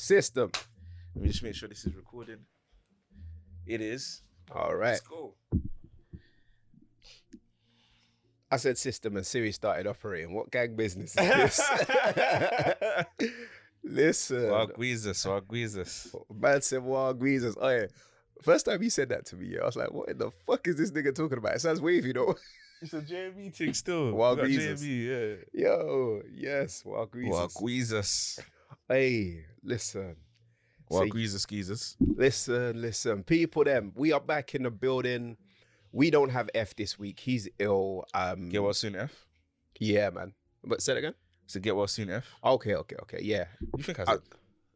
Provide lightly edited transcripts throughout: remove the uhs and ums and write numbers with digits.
System. Let me just make sure this is recording. It is. All right. Let's go. I said system and Siri started operating. What gang business is this? Listen. Walkz. Man said Walkz. Oh yeah. First time you said that to me, I was like, what in the fuck is this nigga talking about? It sounds wavy, though. It's a JME thing still. Walkz. Yeah. Yo, yes, Walkz. Hey, listen. Walkz skeezers. Listen. People, them. We are back in the building. We don't have F this week. He's ill. Get well soon, F? Yeah, man. But say it again. So get well soon, F? Okay. Yeah. You think I said?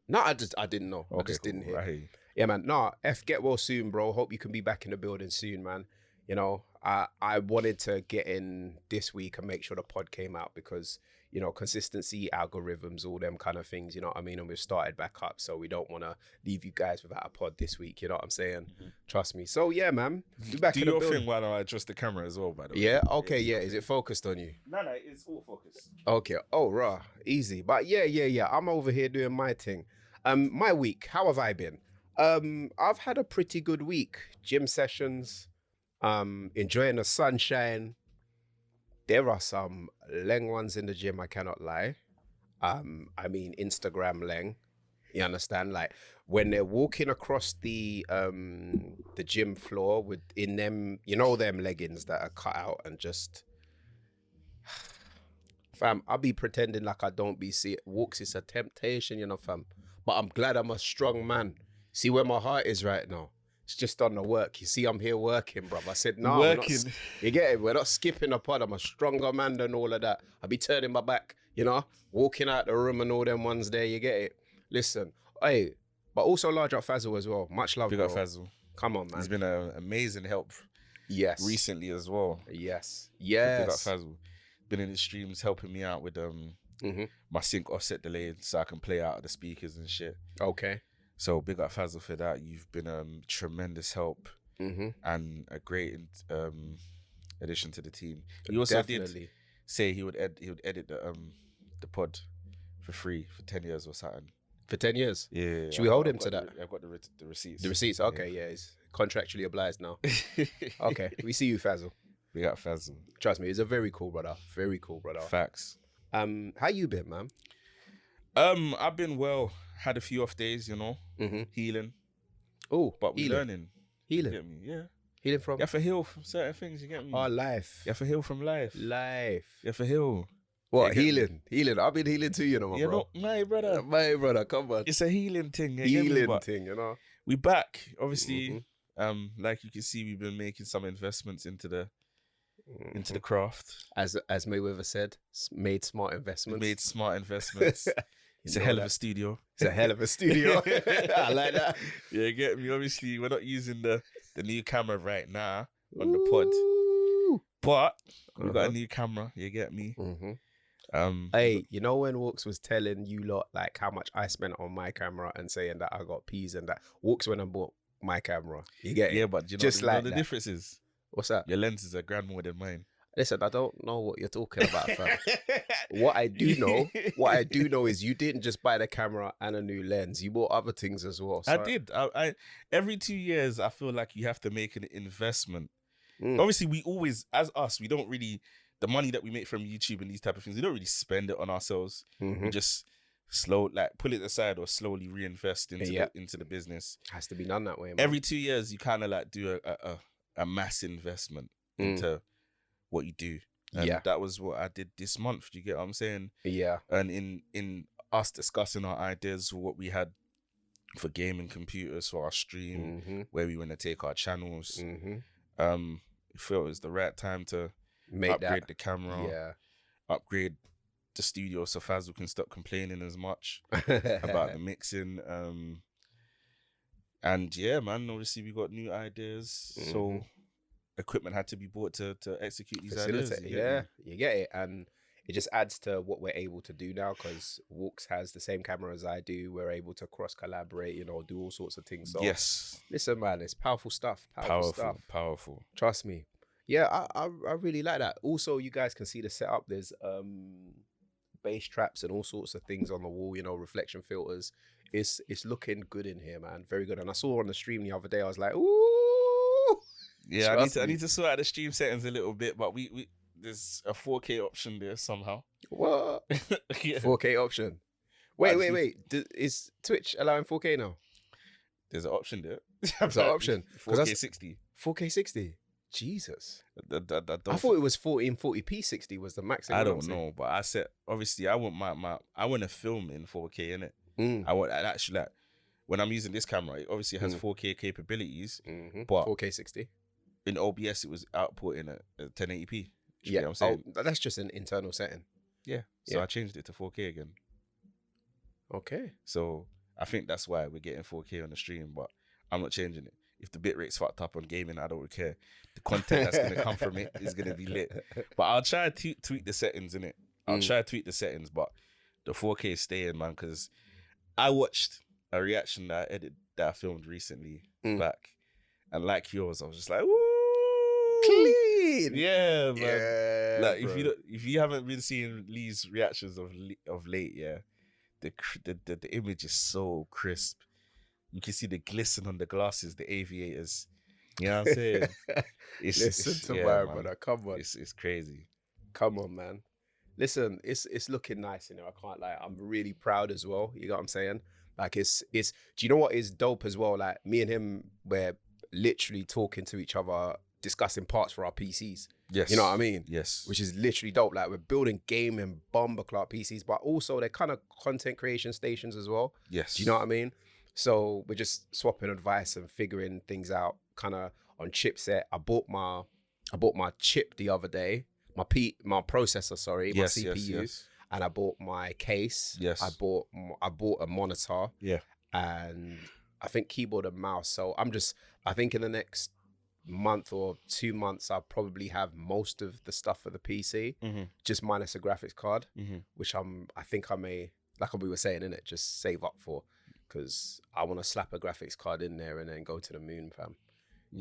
No, I didn't know. Okay, I just didn't hear. Right. Yeah, man. No, F, get well soon, bro. Hope you can be back in the building soon, man. You know, I wanted to get in this week and make sure the pod came out because, you know, consistency, algorithms, all them kind of things, you know what I mean? And we've started back up, so we don't want to leave you guys without a pod this week, you know what I'm saying? Mm-hmm. Trust me. So, yeah, man. Be back in the building. Do your thing while I adjust the camera as well, by the way. Yeah? Okay, yeah. Is it focused on you? No, it's all focused. Okay. Oh, raw. Easy. But yeah. I'm over here doing my thing. My week, how have I been? I've had a pretty good week. Gym sessions, enjoying the sunshine. There are some leng ones in the gym, I cannot lie. I mean Instagram leng. You understand? Like when they're walking across the gym floor with in them, you know, them leggings that are cut out and just fam, I'll be pretending like I don't be see it. Walks is a temptation, you know, fam. But I'm glad I'm a strong man. See where my heart is right now. It's just on the work. You see, I'm here working, bruv. I said, no, working. You get it? We're not skipping a pod. I'm a stronger man than all of that. I'll be turning my back, you know, walking out the room and all them ones there. You get it? Listen, hey, but also large up Fazal as well. Much love, Big bro. up Fazal. Come on, man. He's been an amazing help. Yes. Recently as well. Yes. Big up Fazal. Been in the streams helping me out with my sync offset delay so I can play out of the speakers and shit. Okay. So big up Fazal for that. You've been tremendous help and a great addition to the team. He also did say he would edit the pod for free for 10 years or something. For 10 years? Yeah. Should we hold him to that? I've got the receipts. The receipts? Okay, yeah. He's contractually obliged now. Okay. We see you, Fazal. Big up Fazal. Trust me, he's a very cool brother. Very cool brother. Facts. How you been, man? I've been well. Had a few off days, you know, healing. Oh, but we're learning. Healing? You get me? Yeah. Healing from? You have to heal from certain things, you get me? Oh, life. You have to heal from life. You have to heal. What, healing? Healing. I've been healing too, you know, bro. Not, my brother. My brother, come on. It's a healing thing. Healing thing, you know. We back. Obviously, like you can see, we've been making some investments into the craft. As Mayweather said, made smart investments. It's a hell of a studio. It's a hell of a studio. I like that. Yeah, get me. Obviously, we're not using the new camera right now on the pod, but we got a new camera. You get me. Hey, you know when Walkz was telling you lot like how much I spent on my camera and saying that I got peas and that Walkz went and bought my camera. You get it? Yeah, but you know, just like the difference is. What's that? Your lenses are grand more than mine. Listen, I don't know what you're talking about, fam. What I do know is you didn't just buy the camera and a new lens. You bought other things as well. So I did. I every 2 years, I feel like you have to make an investment. Obviously, we always, as us, we don't really, the money that we make from YouTube and these type of things, we don't really spend it on ourselves. We just pull it aside or slowly reinvest into the business. Has to be done that way, man. Every 2 years, you kind of like do a mass investment into what you do. And that was what I did this month. You get what I'm saying? Yeah. And in us discussing our ideas for what we had for gaming computers for our stream, where we want to take our channels, we felt it was the right time to upgrade the camera, upgrade the studio so Fazal can stop complaining as much about the mixing. And yeah, man, obviously we got new ideas. So equipment had to be bought to execute these ideas. You get it. And it just adds to what we're able to do now because Walkz has the same camera as I do. We're able to cross collaborate, you know, do all sorts of things. So yes. Listen, man, it's powerful stuff. Powerful. Trust me. Yeah, I really like that. Also, you guys can see the setup. There's bass traps and all sorts of things on the wall, you know, reflection filters. it's looking good in here, man. Very good. And I saw on the stream the other day, I was like, ooh. Yeah, I need to sort out the stream settings a little bit, but we there's a 4K option there somehow. What? Yeah. 4K option. Wait. Is Twitch allowing 4K now? There's an option there. There's an option. 4K 60. 4K 60. Jesus. I thought it was 1440p 60 was the maximum. I don't know, but I said obviously I want I want to film in 4K in it. I want actually like when I'm using this camera, it obviously has 4K capabilities, but 4K 60 in OBS it was outputting at 1080p. Yeah, I'm saying that's just an internal setting. Yeah, so I changed it to 4K again. Okay, so I think that's why we're getting 4K on the stream, but I'm not changing it. If the bit rate's fucked up on gaming, I don't care. The content that's going to come from it is going to be lit. But I'll try to tweak the settings in it. I'll try to tweak the settings, but the 4K is staying, man, because I watched a reaction that I filmed recently back, and like yours, I was just like, ooh, clean. Yeah, man. Yeah, like bro. if you haven't been seeing Lee's reactions of late, yeah, the image is so crisp. You can see the glisten on the glasses, the aviators. You know what I'm saying? Listen to my brother. Come on. It's crazy. Come on, man. Listen, it's looking nice in there. I can't lie. I'm really proud as well. You know what I'm saying? Like it's do you know what is dope as well? Like me and him, we're literally talking to each other, discussing parts for our PCs. Yes. You know what I mean? Yes. Which is literally dope. Like we're building gaming bomber clock PCs, but also they're kind of content creation stations as well. Yes. Do you know what I mean? So we're just swapping advice and figuring things out kind of on chipset. I bought my chip the other day, my processor, sorry, my CPU, and I bought my case. Yes. I bought a monitor. Yeah. And I think keyboard and mouse. So I think in the next month or 2 months, I'll probably have most of the stuff for the PC, just minus a graphics card, which I think I may, like we were saying, innit, just save up for. Because I want to slap a graphics card in there and then go to the moon, fam.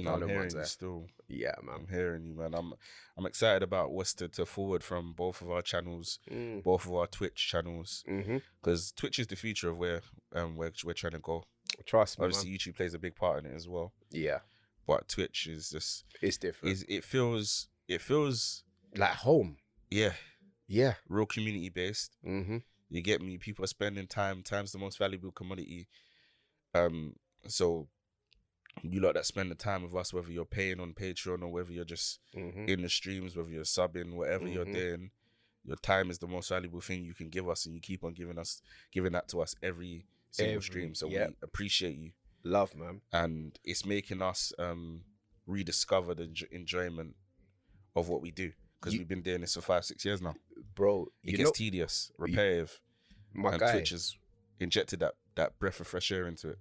I'm hearing you still. Yeah, man. I'm hearing you, man. I'm excited about what's to forward from both of our channels, both of our Twitch channels. Because Twitch is the future of where we're trying to go. Trust me, obviously, man. YouTube plays a big part in it as well. Yeah. But Twitch is just... It's different. It feels... like home. Yeah. Yeah. Real community-based. You get me? People are spending time. Time's the most valuable commodity. So you lot that spend the time with us, whether you're paying on Patreon or whether you're just in the streams, whether you're subbing, whatever you're doing, your time is the most valuable thing you can give us, and you keep on giving that to us every single stream. So we appreciate you. Love, man. And it's making us rediscover the enjoyment of what we do. Because we've been doing this for 5-6 years now. Bro, it gets tedious, repetitive. My and guy. Twitch has injected that breath of fresh air into it.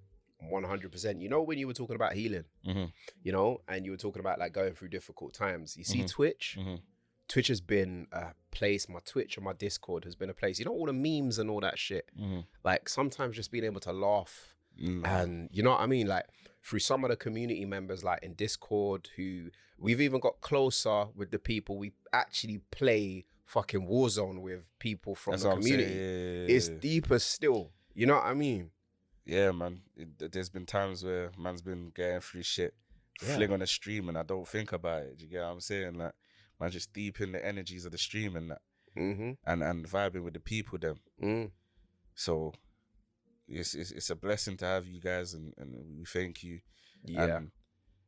100%. You know, when you were talking about healing, you know, and you were talking about like going through difficult times, you see Twitch, Twitch has been a place, my Twitch and my Discord has been a place, you know, all the memes and all that shit. Like sometimes just being able to laugh and you know what I mean? Like through some of the community members, like in Discord, who we've even got closer with the people we actually play fucking Warzone with, people from the community. It's deeper still. You know what I mean? Yeah, man. There's been times where man's been getting through shit, fling on a stream, and I don't think about it. Do you get what I'm saying? Like, man, just deep in the energies of the stream and that, and vibing with the people them. So it's a blessing to have you guys, and we thank you. Yeah, and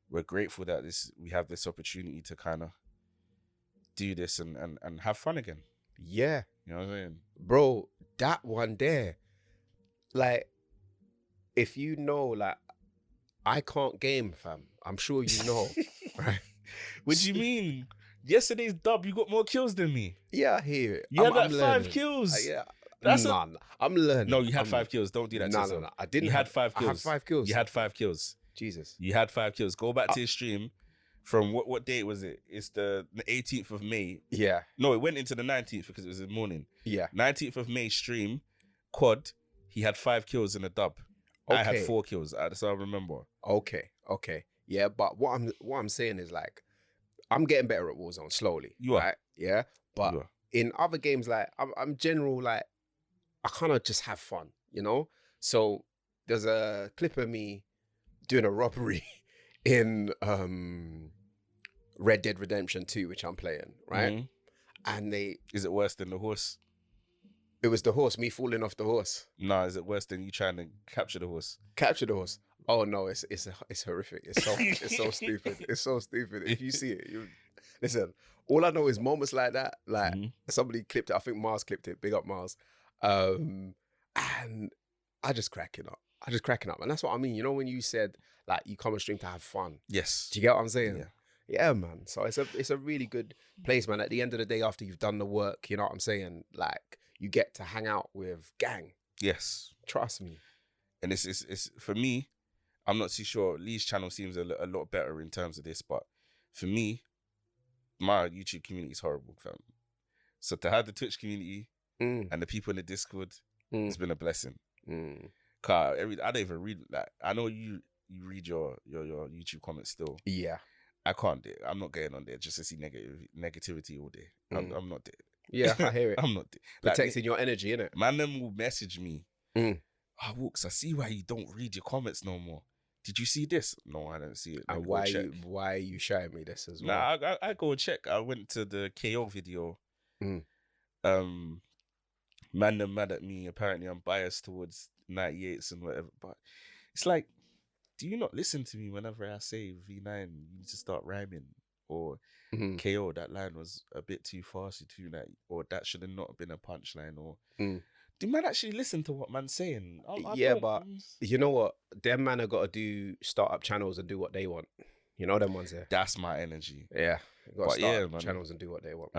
we're grateful that we have this opportunity to kind of do this and have fun again. Yeah, you know what I'm saying, bro. That one there, like, if you know, like, I can't game, fam. I'm sure you know, right? What do you mean? Yesterday's dub, you got more kills than me. Yeah, I hear it. You had like 5 kills. Yeah. I'm learning. No, you had 5 kills. Don't do that to yourself. No. I didn't. You had 5 kills. I had 5 kills. You had 5 kills. Jesus. You had 5 kills. Go back to your stream. From what date was it? It's the 18th of May. Yeah. No, it went into the 19th because it was in the morning. Yeah. 19th of May stream, quad. He had 5 kills in a dub. Okay. I had 4 kills. That's how I remember. Okay. Yeah, but what I'm saying is, like, I'm getting better at Warzone slowly. You are. Right? Yeah. But in other games, like, I'm general, like, I kind of just have fun, you know? So there's a clip of me doing a robbery in Red Dead Redemption 2, which I'm playing, right? Mhm. And Is it worse than the horse? it was the horse, me falling off the horse. No, is it worse than you trying to capture the horse? Capture the horse. Oh no, it's horrific. It's so stupid. It's so stupid. If you see it, listen. All I know is moments like that. Like somebody clipped it. I think Mars clipped it. Big up Mars. And I just cracking up. And that's what I mean. You know when you said like you come on stream to have fun. Yes. Do you get what I'm saying? Yeah. Yeah, man. So it's a really good place, man. At the end of the day, after you've done the work, you know what I'm saying? Like you get to hang out with gang. Yes. Trust me. And it's for me, I'm not too sure. Lee's channel seems a lot better in terms of this, but for me, my YouTube community is horrible, fam. So to have the Twitch community and the people in the Discord, it's been a blessing. Cause I don't even read like I know you read your YouTube comments still. Yeah. I can't do it. I'm not getting on there just to see negativity all day. I'm not there. Yeah, I hear it. I'm not there. Protecting your energy, innit? Man, them will message me. Walkz, I see why you don't read your comments no more. Did you see this? No, I don't see it. And why are you showing me this as well? Nah, I go and check. I went to the KO video. Man, they're mad at me. Apparently, I'm biased towards 98s and whatever. But it's like, do you not listen to me whenever I say V9, you need to start rhyming? Or KO, that line was a bit too fast, or that should have not been a punchline. Or do man actually listen to what man's saying? Yeah, but you know what? Them man have got to do startup channels and do what they want. You know them ones there. That's my energy. Yeah, got to start channels and do what they want.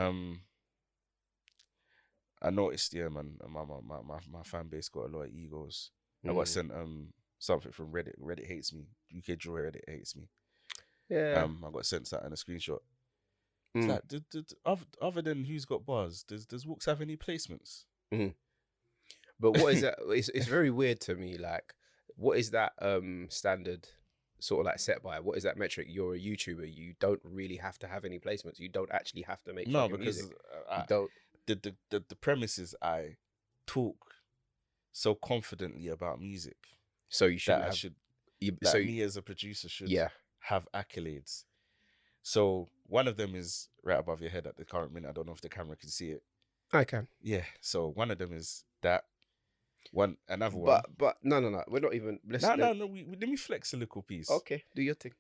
I noticed, yeah, man, my fan base got a lot of egos. I got sent something from Reddit. Reddit hates me. UK Draw Reddit hates me. Yeah. I got sent that in a screenshot. It's like, other than Who's Got Bars, does Walkz have any placements? But what is that? It's very weird to me. Like, what is that standard sort of like set by? What is that metric? You're a YouTuber. You don't really have to have any placements. You don't actually have to make music. You don't. The premise is I talk so confidently about music. So you should me as a producer should have accolades. So one of them is right above your head at the current minute. I don't know if the camera can see it. I can. Yeah. So one of them is that. Another one. But no. We're not even. No. Let me flex a little piece. Okay, do your thing.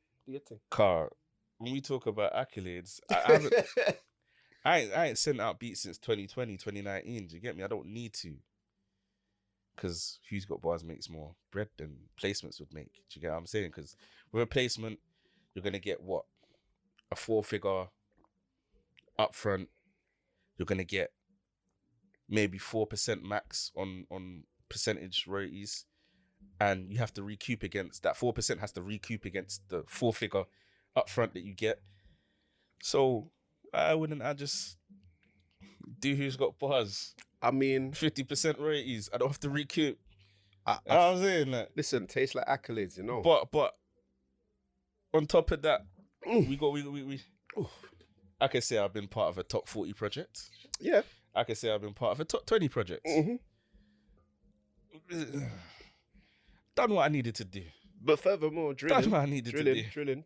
Car. When we talk about accolades, I ain't sent out beats since 2020, 2019. Do you get me? I don't need to. Because Who's Got Bars makes more bread than placements would make. Do you get what I'm saying? Because with a placement, you're going to get what? A 4-figure upfront. You're going to get maybe 4% max on percentage royalties. And you have to recoup against that. 4% has to recoup against the 4-figure upfront that you get. So I just do Who's Got Bars? I mean, 50% royalties. I don't have to recoup. You know what I'm saying? Like, listen, tastes like accolades, you know. But on top of that, we I can say I've been part of a top 40 project. Yeah. I can say I've been part of a top 20 project. Done what I needed to do. But furthermore, drilling. Done what I needed to do. Drilling.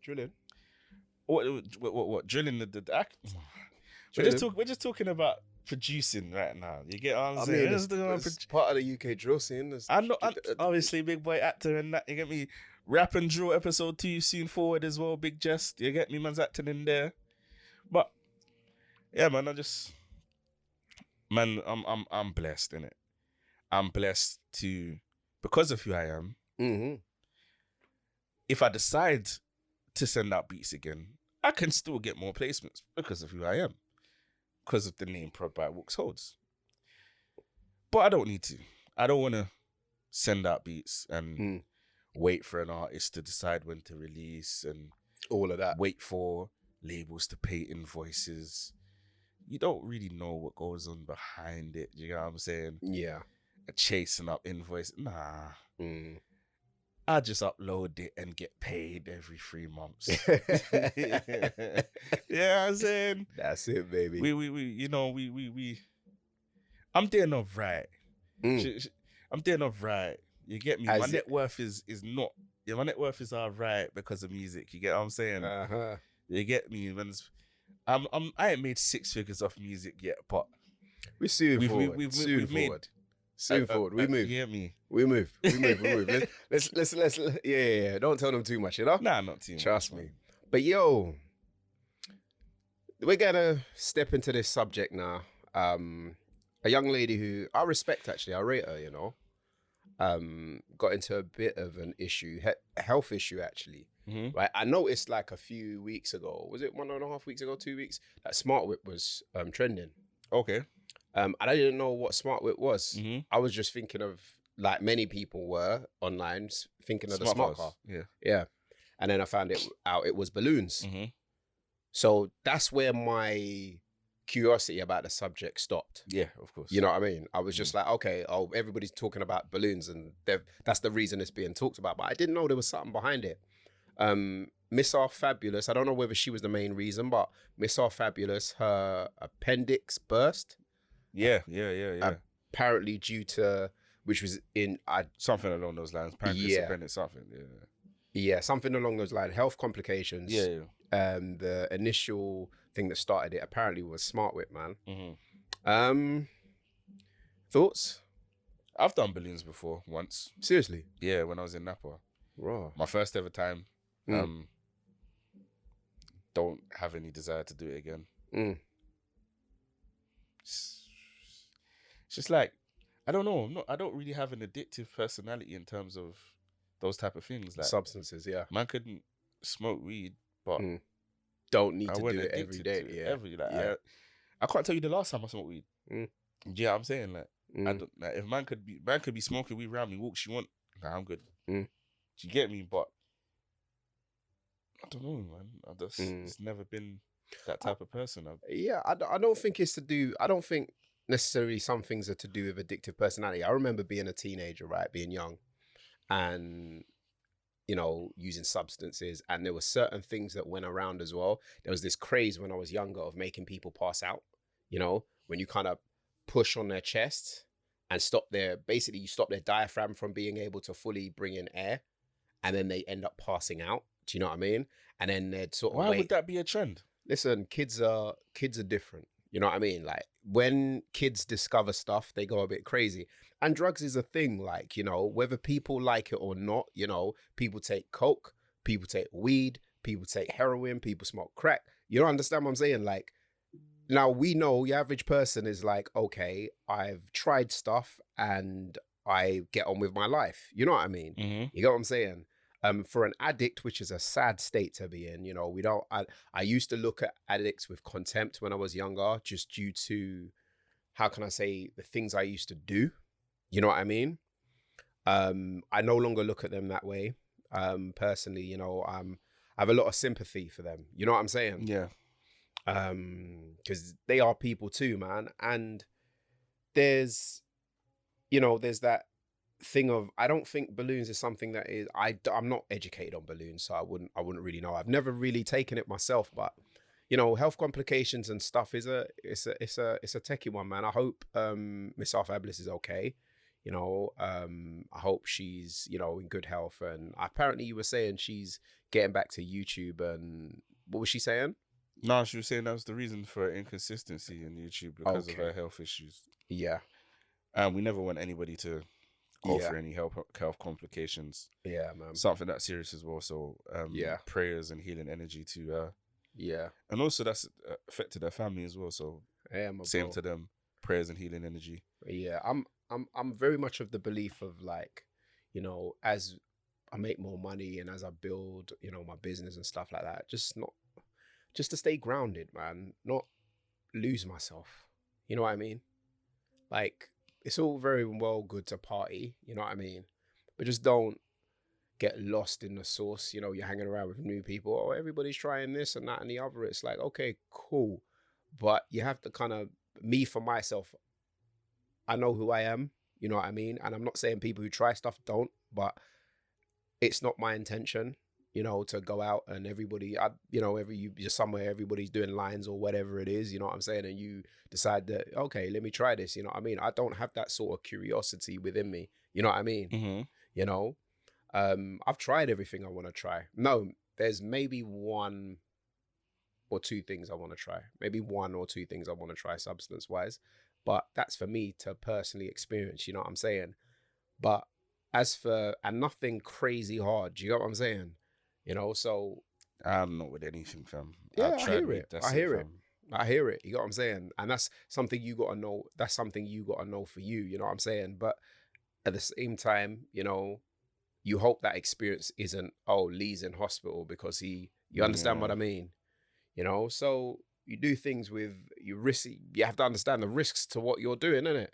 What? Drilling the act? We're just talking about producing right now. You get what I'm saying? It's part of the UK drill scene. I'm obviously big boy actor and that. You get me? Rap and Drill episode 2 soon forward as well. Big Jest. You get me? Man's acting in there. But yeah, man, I'm blessed, innit? I'm blessed because of who I am. If I decide to send out beats again, I can still get more placements because of who I am. Because of the name ProdByWalkz holds. But I don't need to. I don't want to send out beats and wait for an artist to decide when to release and all of that. Wait for labels to pay invoices. You don't really know what goes on behind it. You know what I'm saying? Yeah. Chasing up invoice. Nah. I just upload it and get paid every 3 months. Yeah, I'm saying. That's it, baby. I'm doing all right. I'm doing all right. You get me? My net worth is not. Yeah, my net worth is all right because of music. You get what I'm saying? You get me? I ain't made 6 figures off music yet, but we're soon forward. We've soon made forward. Soon forward. We move. You get me? We move. Let's. Yeah. Don't tell them too much, you know? Nah, not too much. Trust me. But yo, we're gonna step into this subject now. A young lady who I respect, actually, I rate her, you know. Got into a bit of an issue, health issue, actually. Right, I noticed like a few weeks ago, was it 1.5 weeks ago, 2 weeks, that Smart Whip was trending. Okay. And I didn't know what Smart Whip was. I was just thinking of, like many people were online, thinking of the smart car. Yeah. And then I found out it was balloons. So that's where my curiosity about the subject stopped. Yeah, of course. You know what I mean? I was just like, okay, everybody's talking about balloons and that's the reason it's being talked about. But I didn't know there was something behind it. Miss R Fabulous, I don't know whether she was the main reason, but Miss R Fabulous, her appendix burst. Yeah. Apparently due to, which was in... something along those lines. Pancreas appendix, something, Yeah, something along those lines. Health complications. Yeah. The initial thing that started it apparently was Smart Whip, man. Thoughts? I've done balloons before once. Seriously? Yeah, when I was in Napa. Raw. My first ever time. Don't have any desire to do it again. It's just like, I don't know. I don't really have an addictive personality in terms of those type of things. Like substances, yeah. Man couldn't smoke weed, but don't need to do it every day. I can't tell you the last time I smoked weed. Yeah, I'm saying I don't, like, if man could be smoking weed around me, walk she want, I'm good. Do you get me? But I don't know, man. It's never been that type of person. I don't think it's to do. I don't think necessarily some things are to do with addictive personality. I remember being a teenager, right, being young, and using substances, and there were certain things that went around as well. There was this craze when I was younger of making people pass out. When you kind of push on their chest and you stop their diaphragm from being able to fully bring in air, and then they end up passing out. Do you know what I mean? And then they'd sort of Why would that be a trend? Listen, kids are different. You know what I mean? Like, when kids discover stuff, they go a bit crazy. And drugs is a thing, like, whether people like it or not, people take coke, people take weed, people take heroin, people smoke crack. You don't understand what I'm saying? Like, now we know the average person is like, okay, I've tried stuff and I get on with my life. You know what I mean? You get what I'm saying? For an addict, which is a sad state to be in, I used to look at addicts with contempt when I was younger, just due to, how can I say, the things I used to do. You know what I mean? I no longer look at them that way. Personally, I have a lot of sympathy for them. You know what I'm saying? Yeah. Because they are people too, man. And there's that thing of, I don't think balloons is something that is, I'm not educated on balloons, so I wouldn't really know. I've never really taken it myself, but health complications and stuff it's a techie one, man. I hope Miss R Fabulous is okay. I hope she's in good health, and apparently you were saying she's getting back to YouTube, and what was she saying? No, she was saying that was the reason for her inconsistency in YouTube because of her health issues. Yeah. We never want anybody to go for any health complications. Yeah, man. Something that serious as well. So prayers and healing energy to her. Yeah. And also that's affected her family as well. So same to them. Prayers and healing energy. Yeah. I'm very much of the belief of, like, as I make more money and as I build, my business and stuff like that, just to stay grounded, man, not lose myself. You know what I mean? Like, it's all very well good to party, you know what I mean? But just don't get lost in the sauce. You're hanging around with new people. Oh, everybody's trying this and that and the other. It's like, okay, cool. But you have to kind of, me for myself, I know who I am, you know what I mean? And I'm not saying people who try stuff don't, but it's not my intention, to go out and everybody, you're somewhere, everybody's doing lines or whatever it is, you know what I'm saying? And you decide that, okay, let me try this, you know what I mean? I don't have that sort of curiosity within me, you know what I mean? You know, I've tried everything I want to try. No, there's maybe one or two things I want to try. Maybe one or two things I want to try substance wise. But that's for me to personally experience, you know what I'm saying? But as for, and nothing crazy hard, do you get what I'm saying? You know, so. I'm not with anything, fam. Yeah, I've I tried hear weed, it. that's I hear it. fam. I hear it. You got what I'm saying? And that's something you got to know. That's something you got to know for you. You know what I'm saying? But at the same time, you know, you hope that experience isn't, oh, Lee's in hospital because you understand what I mean? You know, so you do things with, you have to understand the risks to what you're doing, innit?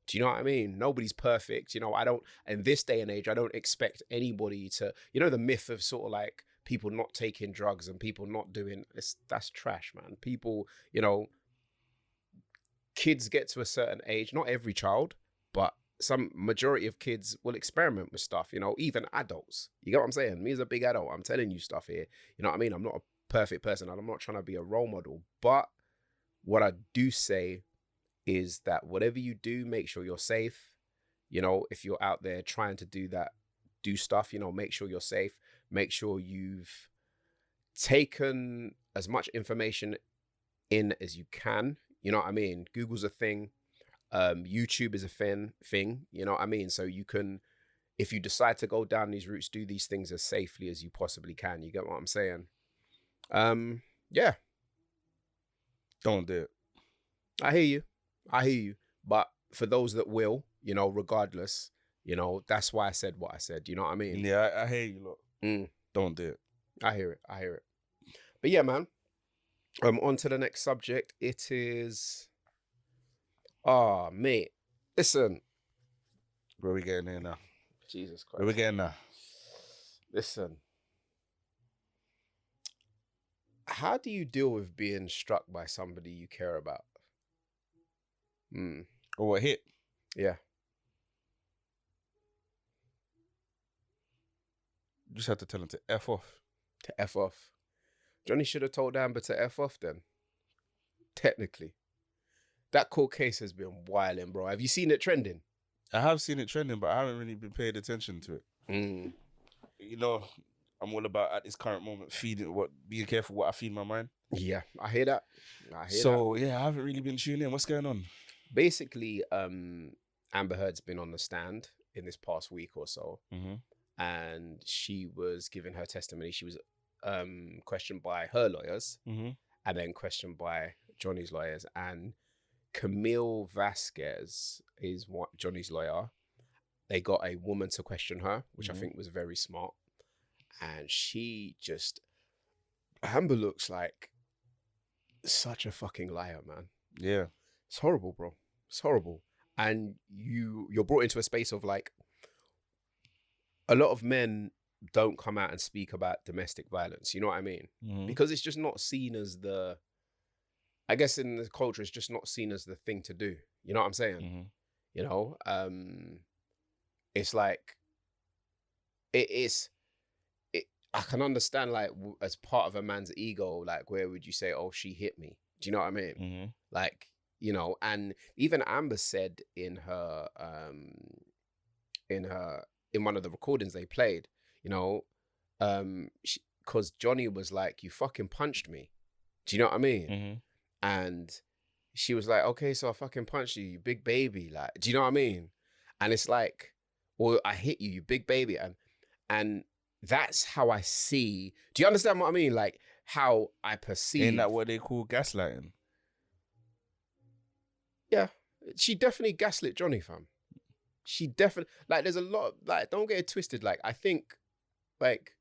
Do you know what I mean? Nobody's perfect. You know, in this day and age, I don't expect anybody to, you know, the myth of sort of like people not taking drugs and people not doing this, that's trash, man. People, you know, kids get to a certain age, not every child, but some majority of kids will experiment with stuff, you know, even adults. You get what I'm saying? Me as a big adult, I'm telling you stuff here. You know what I mean? I'm not a perfect person and I'm not trying to be a role model. But what I do say is that whatever you do, make sure you're safe. You know, if you're out there trying to do stuff, you know, make sure you're safe. Make sure you've taken as much information in as you can. You know what I mean? Google's a thing. YouTube is a thing. You know what I mean? So you can, if you decide to go down these routes, do these things as safely as you possibly can. You get what I'm saying? Yeah. Don't do it. I hear you. But for those that will, you know, regardless, you know, that's why I said what I said. You know what I mean? Yeah, I hear you, look. Don't do it. I hear it. But yeah, man. On to the next subject. It is, mate. Listen. Where we getting here now? Jesus Christ. Where we getting now? Listen. How do you deal with being struck by somebody you care about? Or what hit? Yeah. You just have to tell him to F off. To F off. Johnny should have told Amber to F off then. Technically. That court case has been wilding, bro. Have you seen it trending? I have seen it trending, but I haven't really been paying attention to it. You know, I'm all about at this current moment being careful what I feed my mind. Yeah, I hear that. Yeah, I haven't really been tuning in. What's going on? Basically, Amber Heard's been on the stand in this past week or so, and she was giving her testimony. She was questioned by her lawyers, and then questioned by Johnny's lawyers. And Camille Vasquez is what Johnny's lawyer. They got a woman to question her, which I think was very smart. And Amber looks like such a fucking liar, man. Yeah. It's horrible, bro. It's horrible. And you're brought into a space of like, a lot of men don't come out and speak about domestic violence. You know what I mean? Because it's just not seen as I guess in the culture, it's just not seen as the thing to do. You know what I'm saying? You know, it's like, I can understand, like, as part of a man's ego, like, where would you say, oh, she hit me? Do you know what I mean? Like, you know, and even Amber said in her, in one of the recordings they played, you know, because Johnny was like, you fucking punched me. Do you know what I mean? And she was like, okay, so I fucking punched you, you big baby. Like, do you know what I mean? And it's like, or I hit you, you big baby. And that's how I see. Do you understand what I mean? Like, how I perceive. Ain't that what they call gaslighting? Yeah. She definitely gaslit Johnny, fam. She definitely, like, there's a lot, like, don't get it twisted. Like, I think, like,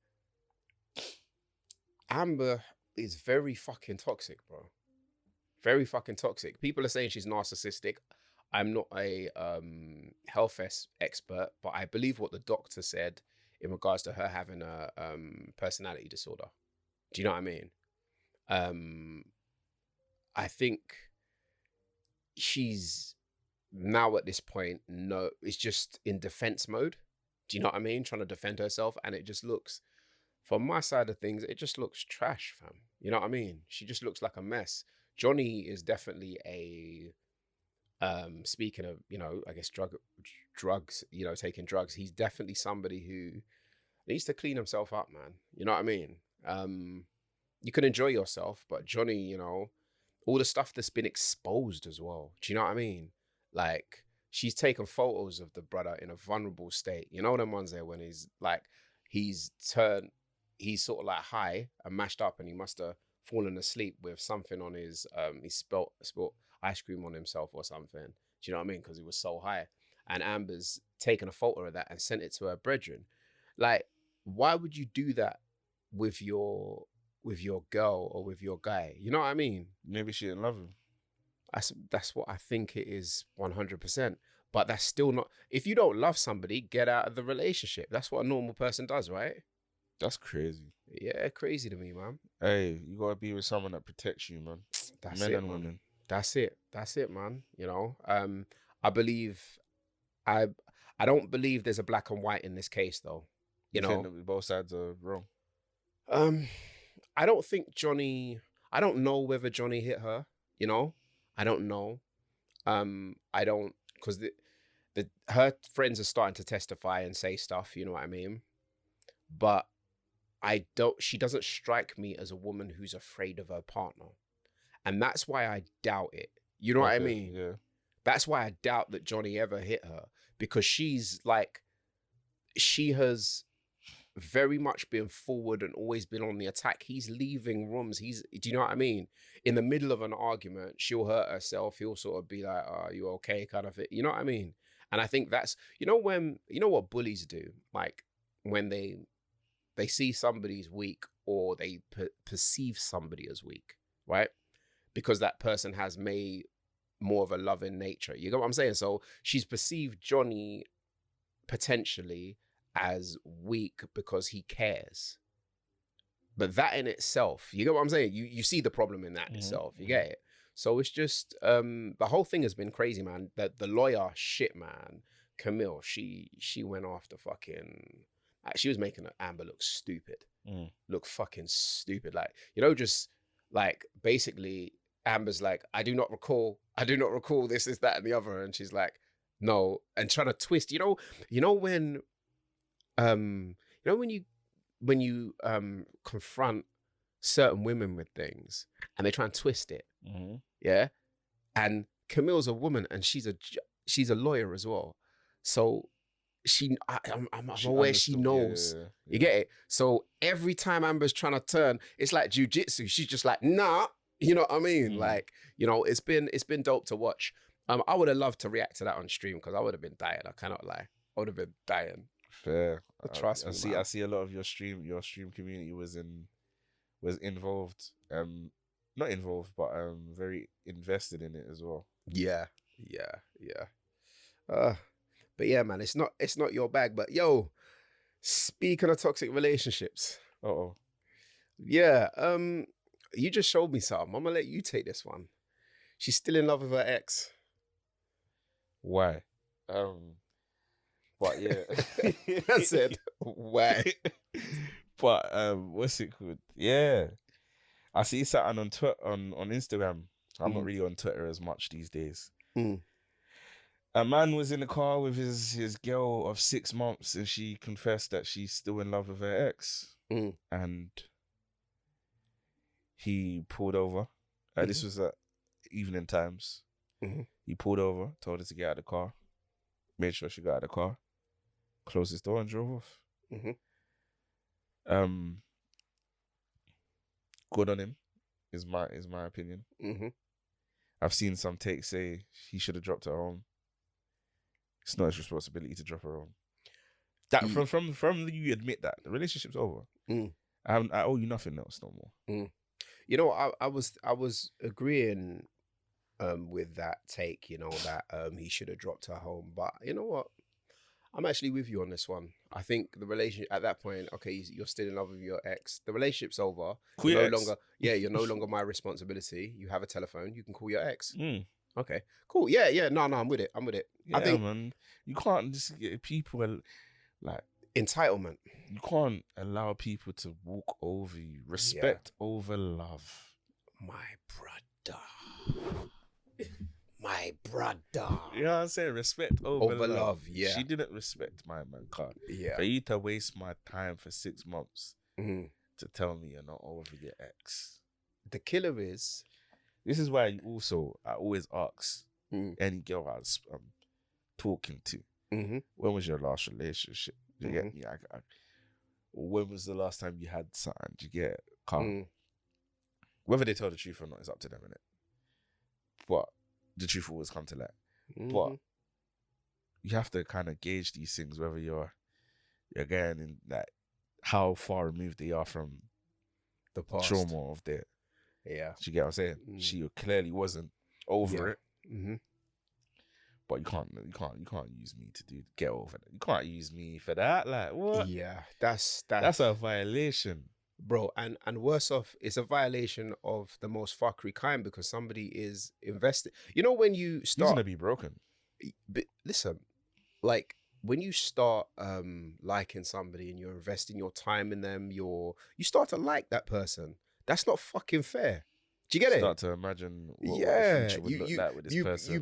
Amber is very fucking toxic, bro. Very fucking toxic. People are saying she's narcissistic. I'm not a health expert, but I believe what the doctor said in regards to her having a personality disorder. Do you know what I mean? I think she's now at this point, it's just in defense mode. Do you know what I mean? Trying to defend herself. And it just looks, from my side of things, it just looks trash, fam. You know what I mean? She just looks like a mess. Johnny is definitely Speaking of, I guess drugs, taking drugs, he's definitely somebody who needs to clean himself up, man. You know what I mean? You can enjoy yourself, but Johnny, all the stuff that's been exposed as well. Do you know what I mean? Like, she's taken photos of the brother in a vulnerable state. You know them ones there when he's sort of like high and mashed up, and he must have fallen asleep with something on his, he spilt ice cream on himself or something. Do you know what I mean? Because he was so high. And Amber's taken a photo of that and sent it to her brethren. Like, why would you do that with your girl or with your guy? You know what I mean? Maybe she didn't love him. That's what I think it is 100%. But that's still not, if you don't love somebody, get out of the relationship. That's what a normal person does, right? That's crazy. Yeah, crazy to me, man. Hey, you gotta be with someone that protects you, man. That's Men it, and man. women. That's it, man. I believe, I don't believe there's a black and white in this case, though. You know, think that both sides are wrong. I don't think Johnny. I don't know whether Johnny hit her. I don't know. I don't, because her friends are starting to testify and say stuff. You know what I mean? But I don't. She doesn't strike me as a woman who's afraid of her partner, and that's why I doubt it. You know what I mean? Yeah. That's why I doubt that Johnny ever hit her, because she's like, she has very much been forward and always been on the attack. He's leaving rooms. Do you know what I mean? In the middle of an argument, she'll hurt herself. He'll sort of be like, "Are you okay?" kind of it. You know what I mean? And I think that's, what bullies do? Like, when they see somebody's weak, or they perceive somebody as weak, right? Because that person has made more of a loving nature. You get what I'm saying? So she's perceived Johnny potentially as weak because he cares. But that in itself, you get what I'm saying? You see the problem in that itself. You get it? So it's just, the whole thing has been crazy, man. The lawyer, shit, man. Camille, she went after fucking, she was making Amber look stupid. Look fucking stupid. Like, just like, basically, Amber's like, I do not recall this, that, and the other. And she's like, no. And trying to twist, when you confront certain women with things and they try and twist it. Yeah. And Camille's a woman, and she's a lawyer as well. So I'm aware she knows. Yeah. You get it? So every time Amber's trying to turn, it's like jujitsu. She's just like, nah. You know what I mean? Like, it's been dope to watch. I would have loved to react to that on stream, because I would have been dying. I cannot lie. I would have been dying. Fair. Trust me. Man. I see a lot of your stream community was involved. Not involved, but very invested in it as well. Yeah. But yeah, man, it's not your bag. But yo, speaking of toxic relationships. Yeah. You just showed me something. I'm gonna let you take this one. She's still in love with her ex. Why? But yeah, I said why? But what's it called? Yeah, I see something on Twitter, on Instagram. I'm not really on Twitter as much these days. A man was in the car with his girl of 6 months, and she confessed that she's still in love with her ex. And he pulled over. This was at evening times. He pulled over, told her to get out of the car, made sure she got out of the car, closed his door, and drove off. Good on him, is my opinion. I've seen some takes say he should have dropped her home. It's not his responsibility to drop her home. That from you admit that the relationship's over. I owe you nothing else no more. I was agreeing with that take, that he should have dropped her home. But you know what? I'm actually with you on this one. I think the relationship at that point, okay, you're still in love with your ex. The relationship's over. You're no longer my responsibility. You have a telephone. You can call your ex. Okay, cool. Yeah. No, I'm with it. Yeah, I think, man, you can't just get people like entitlement. You can't allow people to walk over you. Respect over love. My brother. My brother. You know what I'm saying? Respect over love. Yeah. She didn't respect my man card. Yeah. For you to waste my time for 6 months Mhm. to tell me you're not over your ex. The killer is. This is why I always ask Mm. any girl I was talking to, when was your last relationship? Do you get me? When was the last time you had something? Do you get it? Whether they tell the truth or not is up to them, innit? But the truth always come to light. But you have to kind of gauge these things, whether you're getting in, like, how far removed they are from the past trauma of their. Yeah. Do you get what I'm saying? She clearly wasn't over it. But you can't use me to get over it. You can't use me for that. Like, what? Yeah, that's a violation, bro. And worse off, it's a violation of the most fuckery kind, because somebody is invested. You know, when you start, he's gonna be broken. But listen, like when you start liking somebody and you're investing your time in them, you start to like that person. That's not fucking fair. Do you get it? Start to imagine what the future would look like with this person.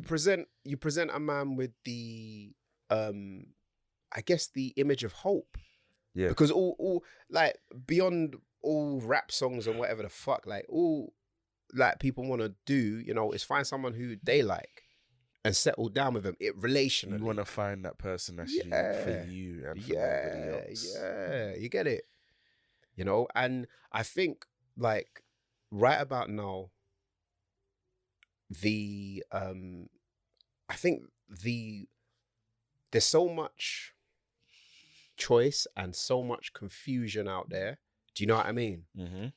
You present a man with the I guess the image of hope. Yeah. Because all like beyond all rap songs and whatever the fuck, like all like people want to do, you know, is find someone who they like and settle down with them. Relationally. You want to find that person that's for you and for nobody else. Yeah, you get it. You know, and I think like right about now, I think there's so much choice and so much confusion out there. Do you know what I mean?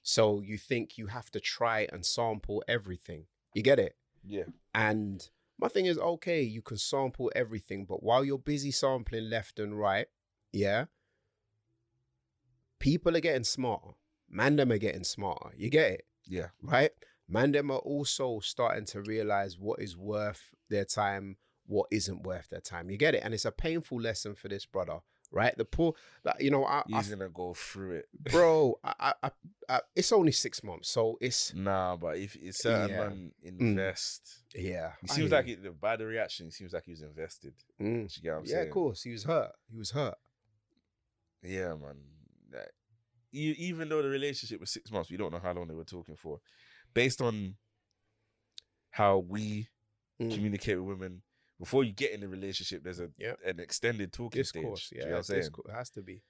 So you think you have to try and sample everything. You get it? Yeah. And my thing is, okay, you can sample everything, but while you're busy sampling left and right, yeah, people are getting smarter. Man, them are getting smarter. You get it? Yeah. Right? Man, them are also starting to realize what is worth their time, what isn't worth their time. You get it? And it's a painful lesson for this brother, right? The poor, you know, he's gonna go through it, bro. It's only 6 months, so it's but if it's certain man invest, he seems like by the reaction, it seems like he was invested. Do you get what I'm saying? Yeah, of course, he was hurt. Yeah, man. Like, even though the relationship was 6 months, we don't know how long they were talking for. Based on how we communicate with women, before you get in the relationship, there's an extended talking stage. Yeah, you know what I'm saying? It has to be.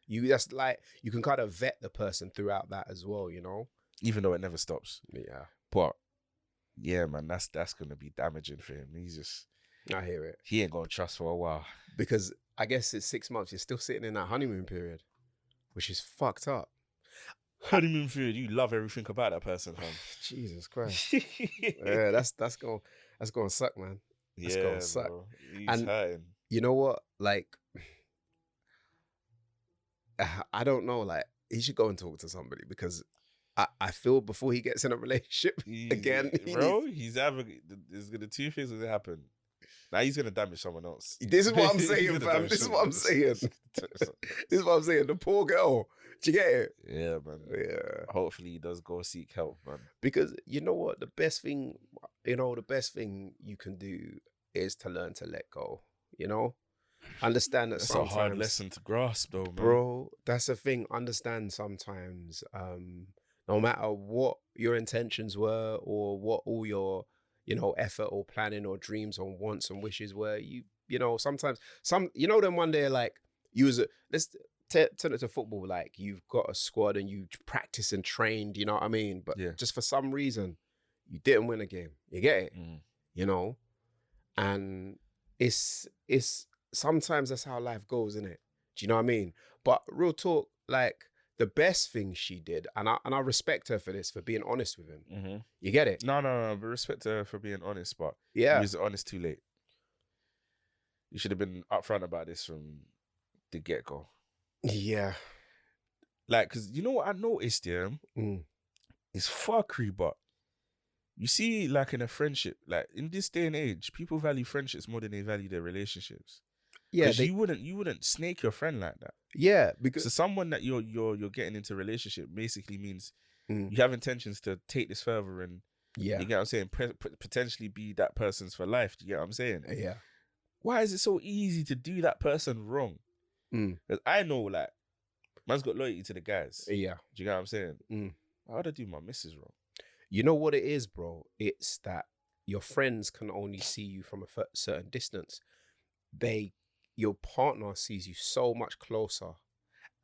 That's like, you can kind of vet the person throughout that as well, you know? Even though it never stops. Yeah. But yeah, man, that's gonna be damaging for him. I hear it. He ain't gonna trust for a while. Because I guess it's 6 months, you're still sitting in that honeymoon period, which is fucked up. Honeymoon period, you love everything about that person, fam. Jesus Christ. Yeah, that's gonna suck, man. That's gonna suck. Bro. He's hurting. You know what? Like, I don't know. Like, he should go and talk to somebody, because I feel before he gets in a relationship again, he's having the two things that happen. Now he's gonna damage someone else. This is what I'm saying, fam. This is what I'm saying. This is what I'm saying. The poor girl. Do you get it? Yeah, man. Yeah. Hopefully he does go seek help, man. Because you know what? The best thing you can do is to learn to let go. You know? Understand that that's sometimes, a hard lesson to grasp, though, man. Bro, that's the thing. Understand sometimes, no matter what your intentions were or what all your, you know, effort or planning or dreams or wants and wishes were, you know, sometimes then one day, like, let's turn it to football, like, you've got a squad and you practice and trained, you know what I mean? But just for some reason, you didn't win a game. You get it? You know? And it's sometimes that's how life goes, isn't it? Do you know what I mean? But real talk, like, the best thing she did, and I respect her for this, for being honest with him. You get it? No, but respect her for being honest, but he was honest too late. You should have been upfront about this from the get-go. Yeah. Like, because you know what I noticed, it's fuckery, but you see, like, in a friendship, like, in this day and age, people value friendships more than they value their relationships. Yeah, you wouldn't snake your friend like that. Yeah, because so someone that you're getting into a relationship basically means you have intentions to take this further and Yeah. You get what I'm saying? Potentially be that person's for life. Do you get what I'm saying? Yeah. Why is it so easy to do that person wrong? Because I know, like, man's got loyalty to the guys. Yeah. Do you get what I'm saying? Why would I do my missus wrong? You know what it is, bro? It's that your friends can only see you from a certain distance. Your partner sees you so much closer,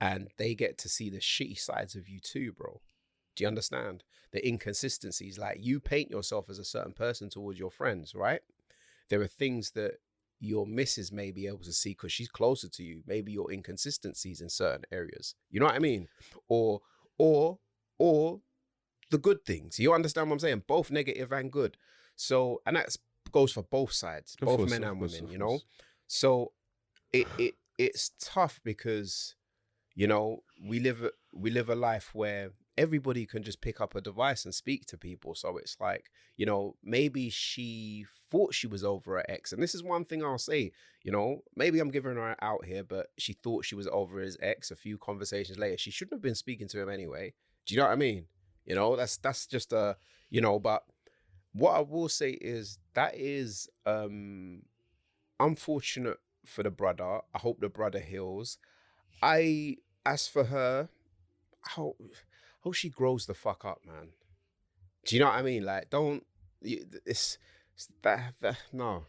and they get to see the shitty sides of you too, bro. Do you understand? The inconsistencies. Like, you paint yourself as a certain person towards your friends, right? There are things that your missus may be able to see because she's closer to you. Maybe your inconsistencies in certain areas. You know what I mean? Or the good things. You understand what I'm saying? Both negative and good. So, and that goes for both sides, both men and women, you know? So it's tough because, you know, we live a life where everybody can just pick up a device and speak to people. So it's like, you know, maybe she thought she was over her ex. And this is one thing I'll say, you know, maybe I'm giving her out here, but she thought she was over his ex. A few conversations later, she shouldn't have been speaking to him anyway. Do you know what I mean? You know, that's just a, you know, but what I will say is that is unfortunate for the brother. I hope the brother heals. As for her, I hope she grows the fuck up, man. Do you know what I mean? Like, it's that no.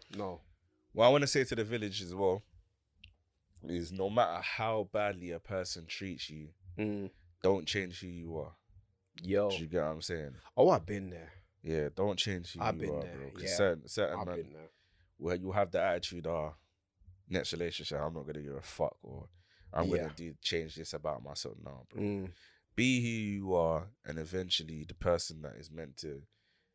What I want to say to the village as well is, no matter how badly a person treats you, don't change who you are. Yo. Do you get what I'm saying? Oh, I've been there. Yeah, don't change who I've you been are, there. bro. Because Yeah. certain I've man, been there. where you have the attitude, next relationship, I'm not gonna give a fuck, or I'm gonna change this about myself now, bro. Be who you are, and eventually the person that is meant to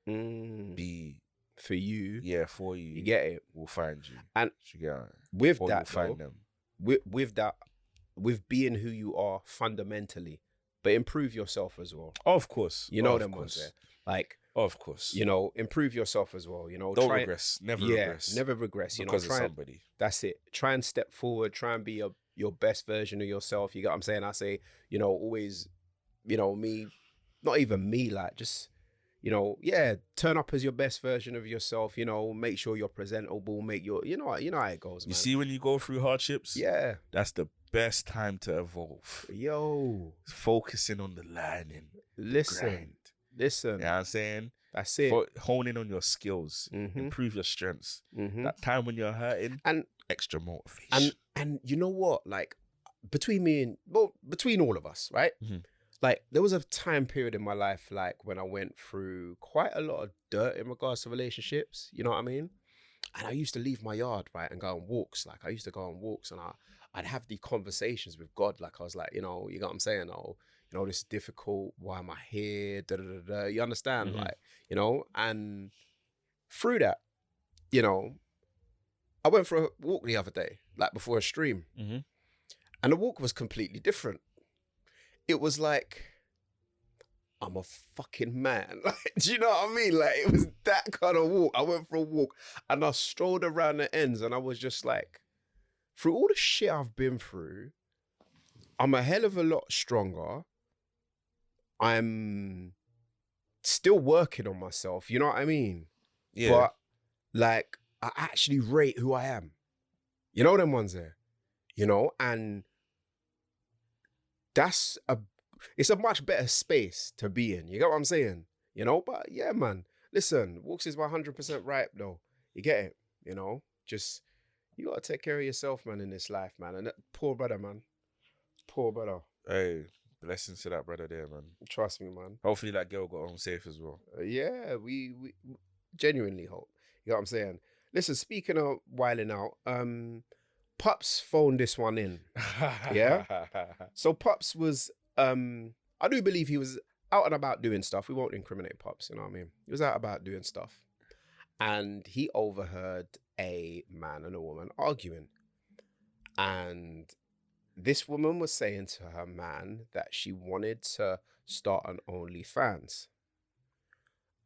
be for you, for you, you get it, will find you. And you get it? With or that, you'll find them. With that, with being who you are fundamentally, but improve yourself as well. Of course, you know them ones there. Like, of course, you know, improve yourself as well. You know, don't regress, never regress, never regress. You know, because of somebody. That's it. Try and step forward. Try and be your best version of yourself. You get what I'm saying? I say, you know, always, you know, me, not even me, like, just, you know, turn up as your best version of yourself. You know, make sure you're presentable. Make your, you know how it goes, man. You see, when you go through hardships, that's the best time to evolve. Yo, focusing on the learning. Listen. You know what I'm saying? That's it. Honing on your skills, improve your strengths. That time when you're hurting, and extra motivation. And you know what? Like, between all of us, right? Like, there was a time period in my life, like, when I went through quite a lot of dirt in regards to relationships. You know what I mean? And I used to leave my yard, right, and go on walks. Like, I used to go on walks, and I'd have these conversations with God. Like, I was like, you know, you know what I'm saying? Oh, you know, this is difficult. Why am I here? Da, da, da, da. You understand? Like, you know, and through that, you know, I went for a walk the other day, like before a stream. And the walk was completely different. It was like, I'm a fucking man. Like, do you know what I mean? Like, it was that kind of walk. I went for a walk and I strolled around the ends, and I was just like, through all the shit I've been through, I'm a hell of a lot stronger. I'm still working on myself. You know what I mean? Yeah. But, like, I actually rate who I am. You know them ones there? You know? And it's a much better space to be in. You get what I'm saying? You know? But yeah, man. Listen, Walkz is 100% right, though. You get it? You know? Just, you gotta take care of yourself, man, in this life, man. And that poor brother, man. Poor brother. Hey, blessings to that brother there, man. Trust me, man. Hopefully that girl got home safe as well. Yeah, we genuinely hope. You know what I'm saying? Listen, speaking of wilding out, Pups phoned this one in. Yeah? So Pups was, I do believe he was out and about doing stuff. We won't incriminate Pups, you know what I mean? He was out about doing stuff. And he overheard a man and a woman arguing. And this woman was saying to her man that she wanted to start an OnlyFans.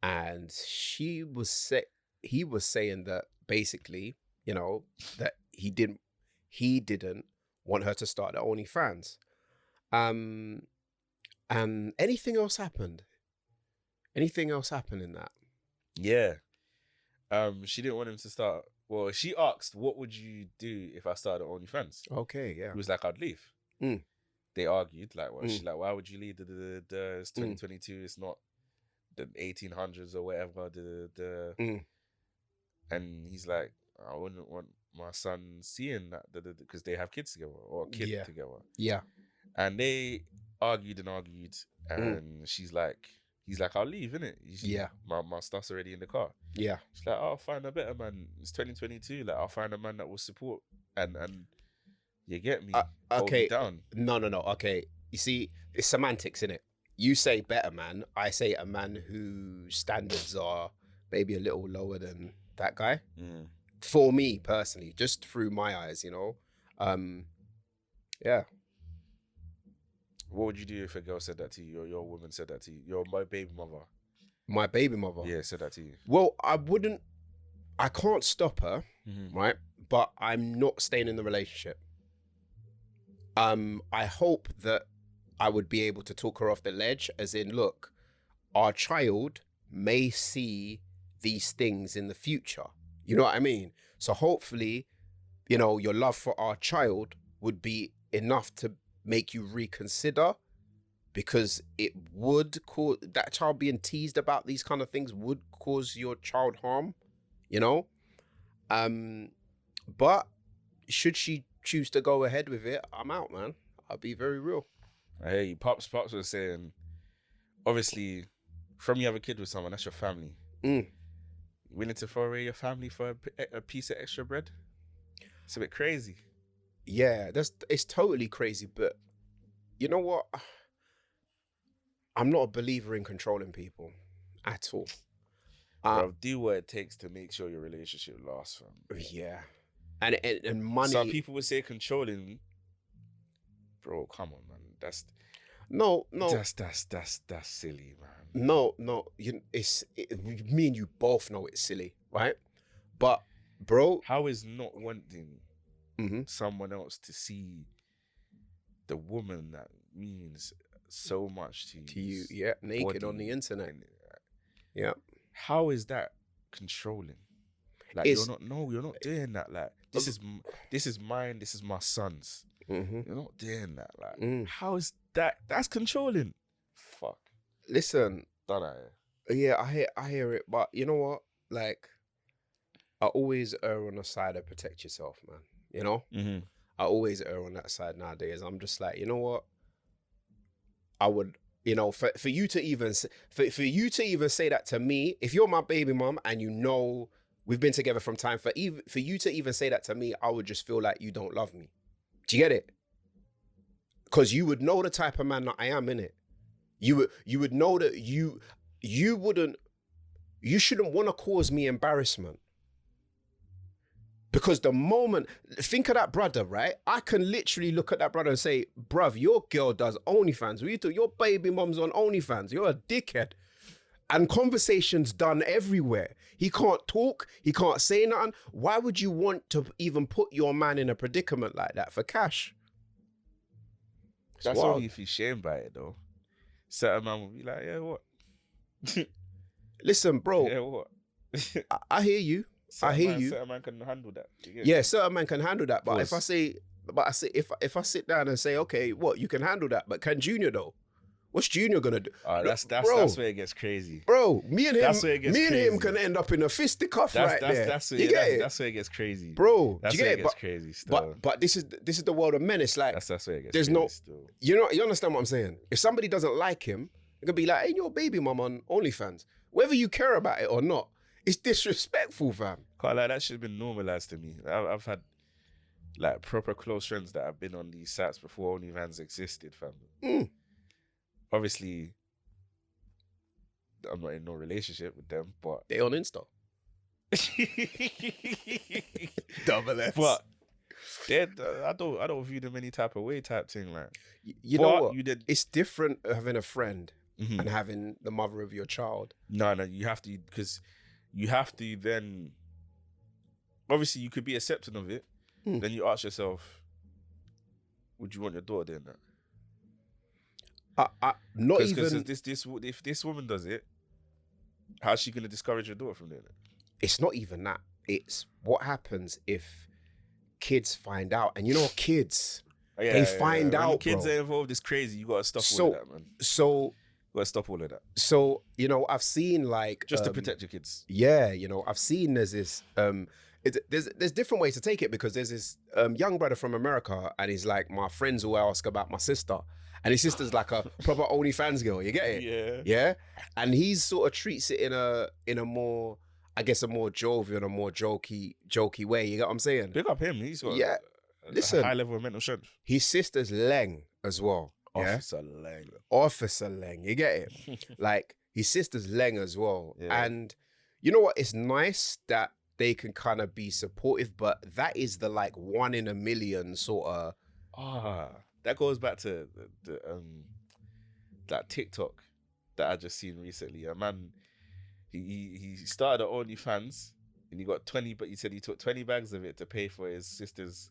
And he was saying that basically, you know, that he didn't want her to start the OnlyFans. And anything else happened? Anything else happened in that? Yeah. She didn't want him to start. Well, she asked, "What would you do if I started OnlyFans?" Okay, yeah. He was like, "I'd leave." Mm. They argued, like, well, Mm. she's like, "Why would you leave? It's 2022. It's not the 1800s or whatever." And he's like, "I wouldn't want my son seeing that because they have kids together or a kid together." Yeah. And they argued and argued, and he's like, "I'll leave, innit? Yeah. My stuff's already in the car." Yeah. She's like, "I'll find a better man. It's 2022. Like, I'll find a man that will support and you get me. Hold me Okay. down." No. Okay. You see, it's semantics, innit? You say better man. I say a man whose standards are maybe a little lower than that guy. Mm. For me personally, just through my eyes, you know. Yeah. What would you do if a girl said that to you, or your woman said that to you, my baby mother? My baby mother. Yeah, said that to you. Well, I can't stop her, Mm-hmm. right? But I'm not staying in the relationship. I hope that I would be able to talk her off the ledge, as in, look, our child may see these things in the future. You know what I mean? So hopefully, you know, your love for our child would be enough to make you reconsider, because it would cause that child being teased about these kind of things would cause your child harm, you know? But should she choose to go ahead with it, I'm out, man. I'll be very real. I hear you. Pops was saying, obviously, from you have a kid with someone, that's your family. Willing to throw away your family for a piece of extra bread? It's a bit crazy. Yeah, it's totally crazy, but you know what? I'm not a believer in controlling people at all. Bro, do what it takes to make sure your relationship lasts, fam. Yeah. And money. Some people would say controlling. Bro, come on, man. That's silly, man. No. Me and you both know it's silly, right? But bro, how is not wanting someone else to see the woman that means so much to you, yeah, naked on the internet, yeah, how is that controlling? Like, you're not doing that. Like, this is mine, this is my son's. You're not doing that. Like, how is that? That's controlling. Fuck. Listen, done it. Yeah, I hear it, but you know what? Like, I always err on the side of protect yourself, man. You know, I always err on that side nowadays. I'm just like, you know what? I would, you know, for you to even say that to me, if you're my baby mom and you know we've been together from time, for you to even say that to me, I would just feel like you don't love me. Do you get it? Because you would know the type of man that I am, innit? You would know that you shouldn't want to cause me embarrassment. Because the moment, think of that brother, right? I can literally look at that brother and say, bruv, your girl does OnlyFans. Your baby mom's on OnlyFans. You're a dickhead. And conversations done everywhere. He can't talk. He can't say nothing. Why would you want to even put your man in a predicament like that for cash? That's only if he's shamed by it, though. Certain man will be like, yeah, what? Listen, bro. Yeah, what? I hear you. Certain man can handle that. Yeah, certain man can handle that. But if I sit down and say, okay, what, you can handle that, but can Junior though? What's Junior gonna do? That's where it gets crazy. Bro, me and him can end up in a fisticuff there. That's where it gets crazy. Bro, that's where it gets crazy still. But this is the world of menace. Like, that's where it gets there's crazy no still. You understand what I'm saying? If somebody doesn't like him, it could be like, ain't your baby mom on OnlyFans? Whether you care about it or not, it's disrespectful, fam. Can't lie, that should have been normalized to me. I've had like proper close friends that have been on these sites before OnlyFans existed, fam. Obviously, I'm not in no relationship with them, but they on Insta. Double S. But I don't view them any type of way type thing, like. You know what? It's different having a friend and having the mother of your child. No, you have to, because you have to then. Obviously, you could be accepting of it. Then you ask yourself, would you want your daughter doing that? Not even because if this woman does it, How's she gonna discourage your daughter from doing it? It's not even that. It's what happens if kids find out, and you know, kids, they find out. When kids bro. are involved, it's crazy. You gotta stop all of that, man. So you gotta stop all of that. So you know, I've seen like just to protect your kids. Yeah, you know, I've seen there's this there's different ways to take it, because there's this young brother from America, and he's like, my friends will ask about my sister, and his sister's like a proper OnlyFans girl. You get it? Yeah. And he sort of treats it in a more, I guess, a more jovial, a more jokey way. You get what I'm saying? Big up him. He's got listen, a high level of mental strength. His sister's Leng as well. Officer Leng. Officer Leng. You get it? Like, his sister's Leng as well. Yeah. And you know what? It's nice that they can kind of be supportive, but that is the like 1 in a million sort of. That goes back to the that TikTok that I just seen recently. A man, he started at OnlyFans, and he got 20, but he said he took 20 bags of it to pay for his sister's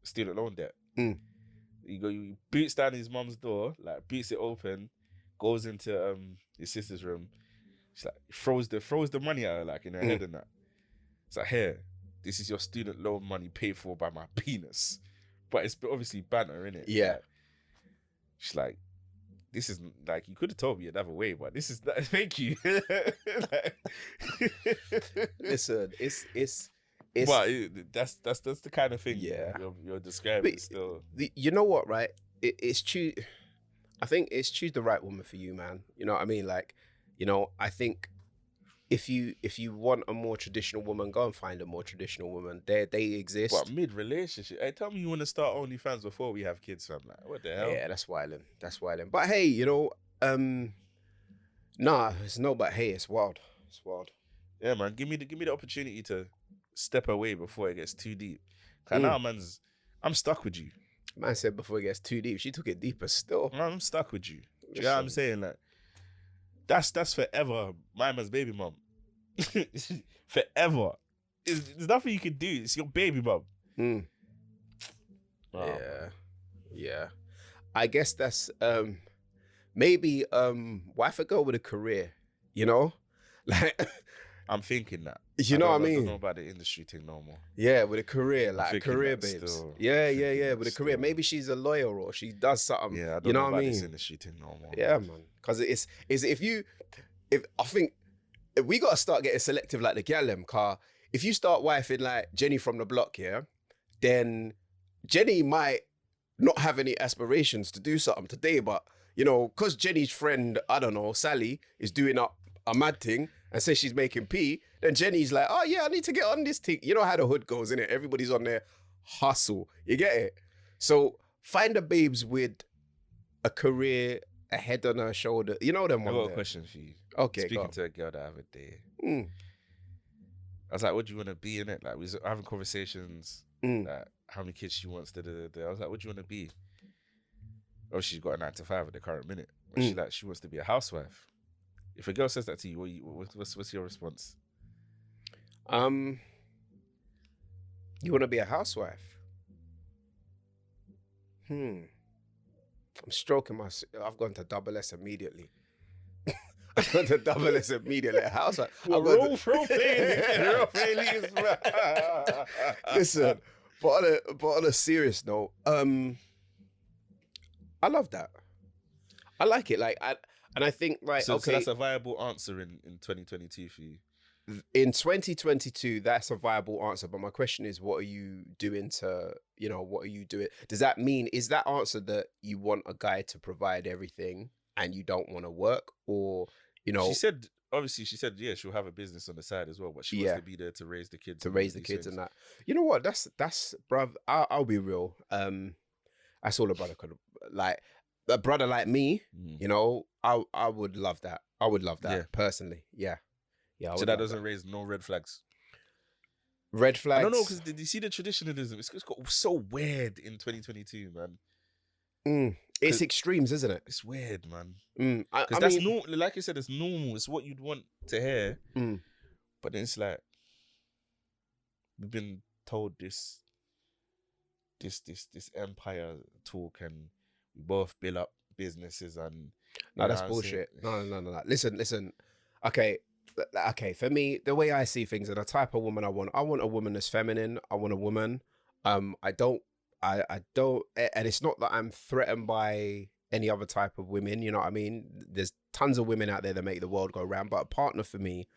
student loan debt. He boots down his mum's door, like beats it open, goes into his sister's room. She's like, throws the money at her, like in her head and that. It's like, here, this is your student loan money paid for by my penis. But it's obviously banter, innit? Yeah. Like, she's like, this is like, you could have told me another way, but this is thank you. Listen, it's but that's the kind of thing you're describing still. You know what, right? It's choose. I think it's choose the right woman for you, man. You know what I mean? Like, you know, I think if you want a more traditional woman, go and find a more traditional woman. They exist. But mid-relationship, hey, tell me you want to start OnlyFans before we have kids, fam. Like, what the hell? Yeah, that's wildin'. That's wildin'. But hey, you know, nah, it's no. But hey, it's wild. It's wild. Yeah, man. Give me the opportunity to step away before it gets too deep. Cause now, I'm stuck with you. Man said before it gets too deep. She took it deeper still. Man, I'm stuck with you. Do you know what I'm saying? Like, that's forever. My man's baby mom. Forever. There's nothing you can do. It's your baby mom. Wow. Yeah. I guess that's maybe wife a girl with a career. You know, like I'm thinking that. You know what I mean? I don't know about the industry thing no more. Yeah, with a career, like a career, babes. Still. Yeah. With a career, maybe she's a lawyer or she does something. Yeah, I don't you know know what I mean? This industry thing no more. Yeah, man. Because if I think if we gotta start getting selective like the gal car. If you start wifing like Jenny from the block, yeah, then Jenny might not have any aspirations to do something today, but you know, because Jenny's friend, I don't know, Sally, is doing up a mad thing and says she's making P, then Jenny's like, oh yeah, I need to get on this thing. You know how the hood goes, innit? Everybody's on their hustle. You get it? So find the babes with a career, a head on her shoulder. You know them one. I got a question for you. Okay, speaking to a girl that I have a day. I was like, what do you want to be in it? Like, we was having conversations, like how many kids she wants. I was like, what do you want to be? Oh, she's got a 9 to 5 at the current minute. But she wants to be a housewife. If a girl says that to you, what's your response? You want to be a housewife? I'm stroking my. I've gone to double S immediately. I've gone to double S immediately. A housewife. Role Listen, but on a serious note, I love that. I like it. Like, I think, right, so okay. that's a viable answer in 2022 for you? In 2022, that's a viable answer. But my question is, what are you doing to, you know, what are you doing? Does that mean, is that answer that you want a guy to provide everything and you don't want to work? Or, you know. She said, yeah, she'll have a business on the side as well, but she wants to be there to raise the kids. To raise the kids and that. You know what? That's bruv, I'll be real. That's all a brother could, like, a brother like me, you know, I would love that. I would love that personally. Yeah. So that doesn't raise no red flags. Red flags. I don't know, because did you see the traditionalism? It's got so weird in 2022, man. It's extremes, isn't it? It's weird, man. Because that's normal. Like I said, it's normal. It's what you'd want to hear. But then it's like we've been told this empire talk, and we both build up businesses and. No, that's bullshit. No. Listen. Okay. okay, for me, the way I see things and the type of woman I want a woman that's feminine. I want a woman. I don't, and it's not that I'm threatened by any other type of women. You know what I mean? There's tons of women out there that make the world go round, but a partner for me,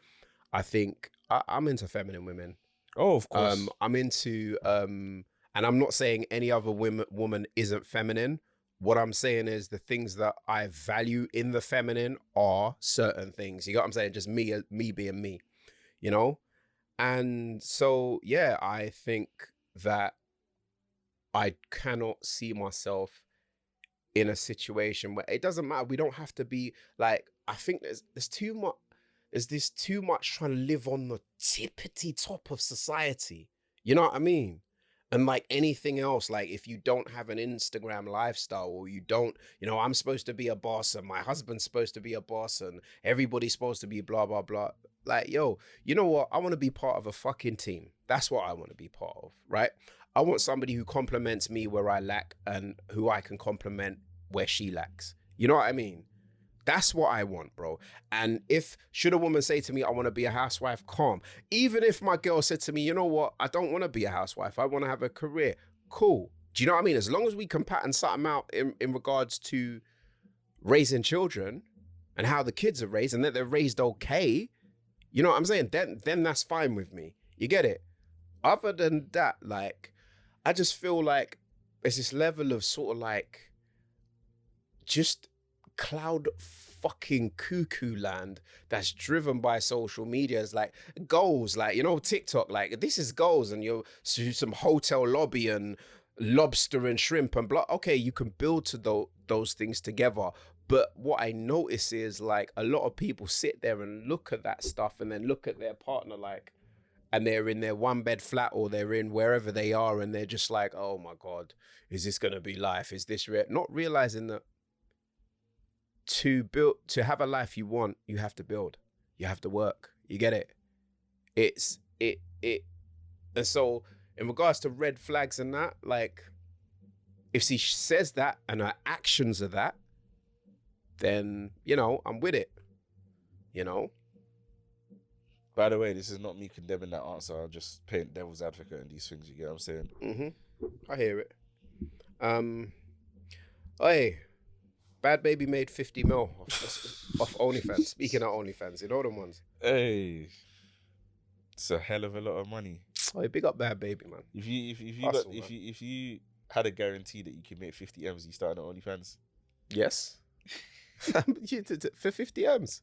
I think I'm into feminine women. Oh, of course. I'm into, and I'm not saying any other woman isn't feminine. What I'm saying is the things that I value in the feminine are certain things. You got what I'm saying? Just me being me, you know? And so, yeah, I think that I cannot see myself in a situation where it doesn't matter. We don't have to be like, I think there's too much. There's this too much trying to live on the tippity top of society. You know what I mean? And like anything else, like if you don't have an Instagram lifestyle or you don't, you know, I'm supposed to be a boss and my husband's supposed to be a boss and everybody's supposed to be blah, blah, blah. Like, yo, you know what? I want to be part of a fucking team. That's what I want to be part of, right? I want somebody who compliments me where I lack and who I can compliment where she lacks. You know what I mean? That's what I want, bro. And should a woman say to me, I want to be a housewife, calm. Even if my girl said to me, you know what, I don't want to be a housewife. I want to have a career. Cool. Do you know what I mean? As long as we can pattern something out in regards to raising children and how the kids are raised and that they're raised okay, you know what I'm saying? Then that's fine with me. You get it? Other than that, like, I just feel like there's this level of sort of like just cloud fucking cuckoo land that's driven by social media. Is like goals, like, you know, TikTok, like this is goals and you're some hotel lobby and lobster and shrimp and blah. Okay, you can build to those things together. But what I notice is like a lot of people sit there and look at that stuff and then look at their partner like, and they're in their one bed flat or they're in wherever they are and they're just like, oh my God, is this going to be life? Is this real? Not realizing that to have a life you want, you have to build, you have to work. You get it? And so in regards to red flags and that, like if she says that and her actions are that, then, you know, I'm with it, you know? By the way, this is not me condemning that answer. I'm just playing devil's advocate in these things, you get what I'm saying? Mm-hmm. I hear it. Hey, Bad Baby made 50 mil off OnlyFans. Speaking of OnlyFans, you know them ones? Hey, it's a hell of a lot of money. Oh, big up Bad Baby, man. If you had a guarantee that you could make 50 M's, you started on OnlyFans? Yes. For 50 M's.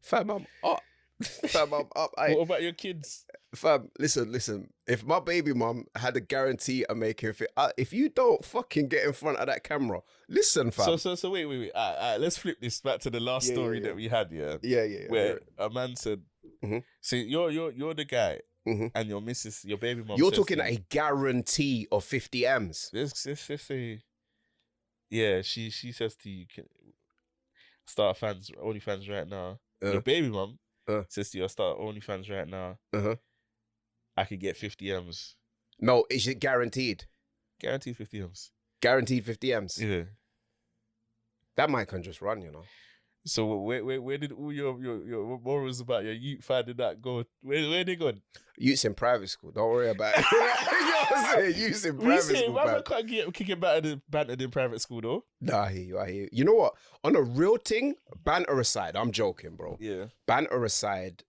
Fam, I'm up. Fam, I'm up. What about your kids? Fam, listen. If my baby mum had a guarantee of making it, if you don't fucking get in front of that camera, listen, fam. So wait. Let's flip this back to the last story that we had. Yeah. Where a man said, mm-hmm. "So you're the guy, mm-hmm. and your missus, your baby mum." You're talking a guarantee of 50 M's. Let's say, yeah. She says to you, can start OnlyFans right now. Your baby mum says to you, start OnlyFans right now. I could get 50 M's. No, is it guaranteed? Guaranteed 50 M's. Guaranteed 50 M's? Yeah. That mic can just run, you know. So where did all your morals about your youth finding that go? Where they gone? Youth's in private school. Don't worry about it. You know what I'm saying? Youth's in private school. Why can't get kicking bantered in private school though? Nah, I hear you. You know what? On a real thing, banter aside, I'm joking, bro. Yeah. Banter aside,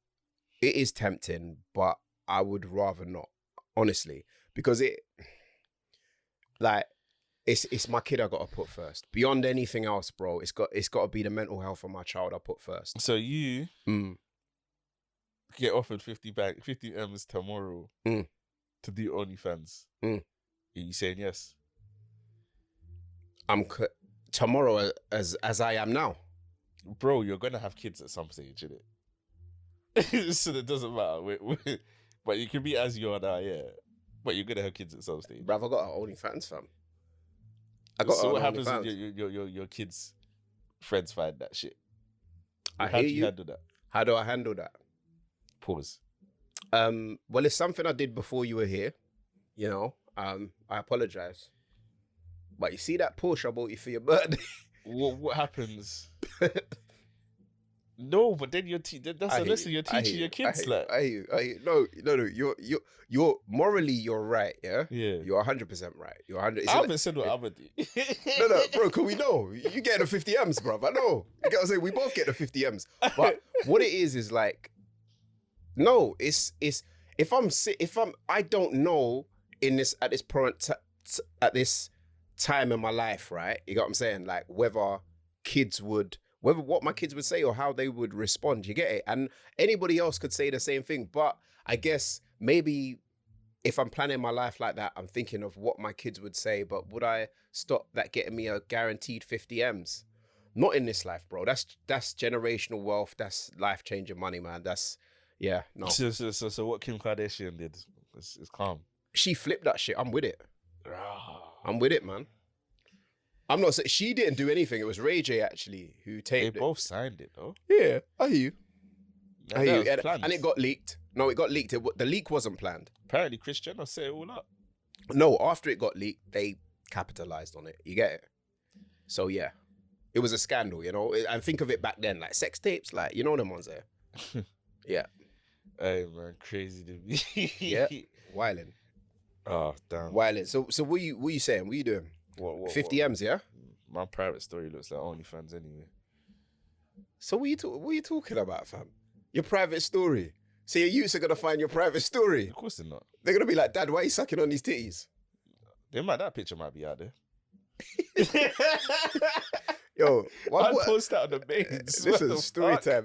it is tempting, but I would rather not, honestly, because it's my kid I got to put first. Beyond anything else, bro, it's got to be the mental health of my child I put first. So you get offered 50 M's tomorrow to do OnlyFans. Are you saying yes? I'm tomorrow as I am now. Bro, you're gonna have kids at some stage, innit? So it doesn't matter. But you can be as you are now, yeah. But you're gonna have kids at some stage. Bruv, I got an OnlyFans, fam. So what happens when your kids' friends find that shit? How do you handle that? How do I handle that? Pause. Well, it's something I did before you were here. You know, I apologize. But you see that Porsche I bought you for your birthday? What happens? No, but then that's I a hear lesson you. you're I teaching hear your you. kids. Like, I hear you. I hear you. No. You're morally, you're right. Yeah. yeah. You're 100% right. You're 100. I haven't said what I would do. No, bro. Can we know? You get the 50 M's, bro. I know. You get what I'm saying? We both get the 50 M's. But what it is like, no, it's if I don't know at this time in my life, right? You got what I'm saying? Like whether what my kids would say or how they would respond. You get it? And anybody else could say the same thing. But I guess maybe if I'm planning my life like that, I'm thinking of what my kids would say. But would I stop that getting me a guaranteed 50 M's? Not in this life, bro. That's generational wealth. That's life-changing money, man. No. So what Kim Kardashian did is calm. She flipped that shit. I'm with it. I'm with it, man. I'm not saying she didn't do anything. It was Ray J actually who taped it. They both signed it though. Yeah, I hear you. I hear you. And it got leaked. No, it got leaked. The leak wasn't planned. Apparently, Kris Jenner set it all up. No, after it got leaked, they capitalized on it. You get it? So yeah, it was a scandal, you know. And think of it back then, like sex tapes, like you know them ones there. Yeah. Hey man, crazy to me. Yeah, wildin'. Oh damn. Wildin'. So what you saying? What you doing? What? 50 M's, yeah. My private story looks like OnlyFans anyway. So what you talking about, fam? Your private story. So your youths are gonna find your private story. Of course they're not. They're gonna be like, Dad, why are you sucking on these titties? That picture might be out there. Yo, I'll post that on the main. Listen, story time.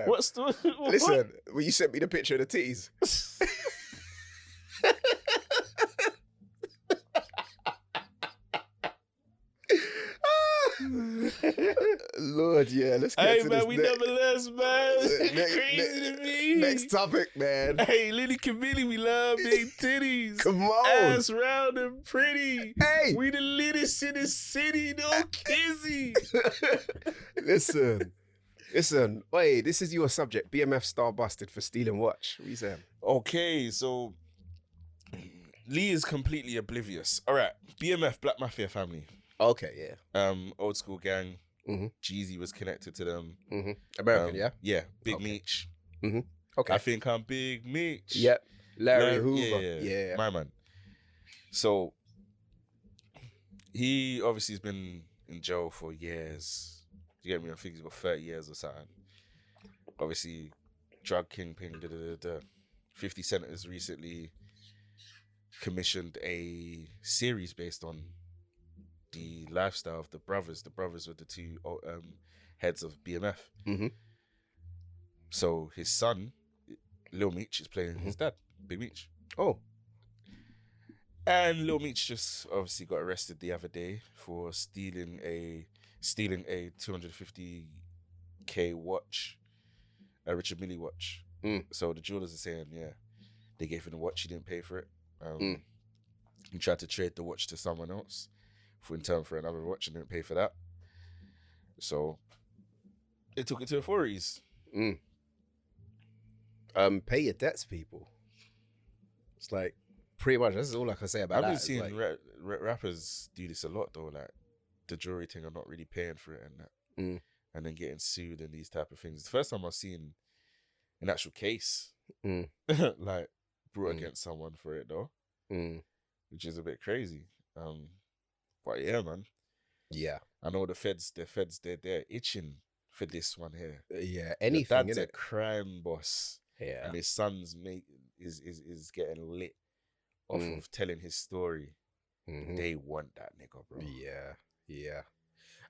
What story? Listen, when you sent me the picture of the titties. Lord, yeah, let's get hey to man, this we never less, man. Crazy to me. Next topic, man. Hey, Lily Camille, we love big titties. Come on. Ass round and pretty. Hey. We the latest in the city, no kizzy. Listen. Wait, this is your subject. BMF star busted for stealing watch. What are you saying? Okay, so Lee is completely oblivious. All right, BMF, Black Mafia family. Okay, yeah. Old school gang. Mm-hmm. Jeezy was connected to them. Mm-hmm. American, yeah? Yeah, Big Meech. Mm-hmm. Okay. I think I'm Big Meech. Yep. Larry Hoover. Yeah. My man. So, he obviously has been in jail for years. You get me? I think he's got 30 years or something. Obviously, drug kingpin, 50 Cent has recently commissioned a series based on the lifestyle of the brothers. The brothers were the two heads of BMF. Mm-hmm. So his son, Lil Meech, is playing his dad, Big Meech. Oh. And Lil Meech just obviously got arrested the other day for stealing a 250k watch, a Richard Mille watch. So the jewelers are saying, yeah, they gave him the watch, he didn't pay for it. He tried to trade the watch to someone else in return for another watch and didn't pay for that. So they took it to authorities. Pay your debts, people. It's like pretty much this is all I can say about that. I've been seeing rappers do this a lot though, like the jewelry thing are not really paying for it and that, and then getting sued and these type of things. The first time I've seen an actual case like brought against someone for it though, which is a bit crazy. But yeah, man. Yeah, I know the feds, they're itching for this one here. Yeah, anything. The dad's a crime boss. Yeah, and his son's mate is getting lit off of telling his story. They want that nigga, bro. Yeah.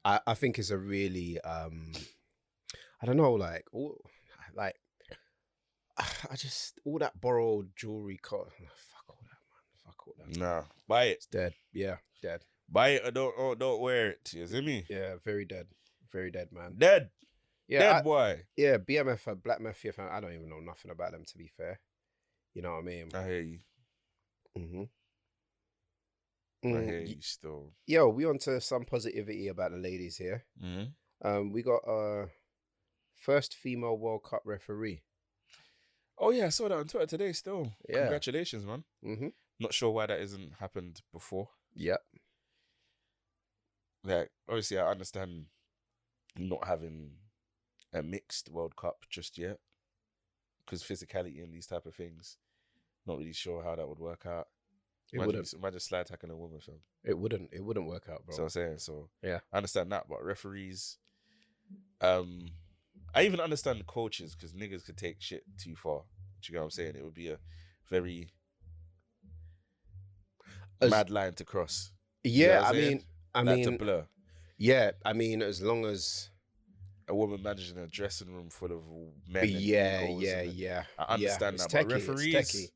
I think it's a really I don't know, like I just all that borrowed jewelry. Fuck all that, man. Fuck all that. Nah, buy it. It's dead. Yeah, dead. Buy it or don't wear it. You see me? Yeah, very dead. Very dead, man. Dead. Yeah, dead boy. Yeah, BMF, Black Mafia fan. I don't even know nothing about them, to be fair. You know what I mean? I hear you. I hear you still. Yo, we on to some positivity about the ladies here. We got first female World Cup referee. Oh yeah, I saw that on Twitter today still. Yeah. Congratulations, man. Not sure why that hasn't happened before. Yep. Like, obviously I understand not having a mixed World Cup just yet, because physicality and these type of things, not really sure how that would work out. Imagine slide tackling a woman, fam. It wouldn't work out, bro. So I'm saying, yeah, I understand that, but referees, I even understand the coaches, because niggas could take shit too far. Do you get what I'm saying? It would be a very mad line to cross. Yeah, I mean, to blur. Yeah, I mean, as long as a woman managing a dressing room full of men. Yeah. I understand that, techie, but referees,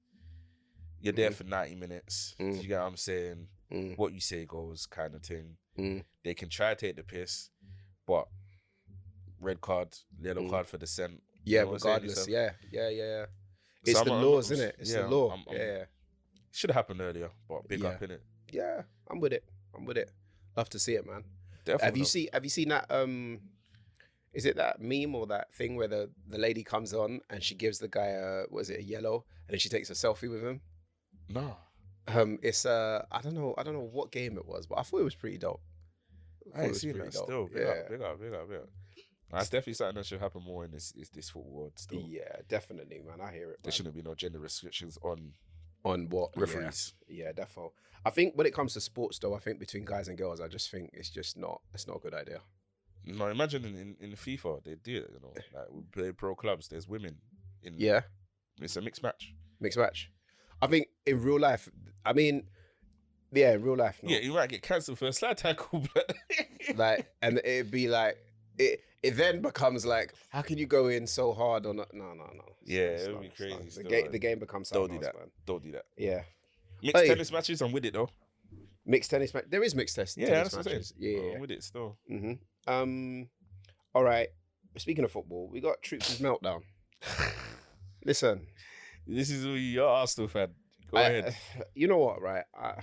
you're there for 90 minutes. Do you get what I'm saying? What you say goes, kind of thing. They can try to take the piss, but red card, yellow card for dissent. Yeah, regardless. Yeah. It's the laws, isn't it? It's the law. Yeah. Should have happened earlier, but big up in it. Yeah, I'm with it. Love to see it, man. Definitely. Have you seen that? Is it that meme or that thing where the lady comes on and she gives the guy a yellow, and then she takes a selfie with him? No. It's I don't know what game it was, but I thought it was pretty dope. I ain't seen that still. Big up. That's definitely something that should happen more in this football world still. Yeah, definitely, man. I hear it. There shouldn't be no gender restrictions on what referees. Yeah, definitely. I think when it comes to sports, though, I think between guys and girls, I just think it's not a good idea. No, imagine in FIFA they do it. You know, like we play pro clubs. There's women in. Yeah, it's a mixed match. I think in real life, in real life. No. Yeah, you might get cancelled for a slide tackle, but and it'd be like it then becomes like, how can you go in so hard on? No. Yeah, it would be crazy. The game becomes something Don't do that. Man. Don't do that. Yeah. Mixed tennis matches, I'm with it though. Mixed tennis match. There is mixed tennis matches. Yeah, I'm with it still. All right. Speaking of football, we got Troops' meltdown. Listen, this is your Arsenal fan. Go ahead. You know what, right? I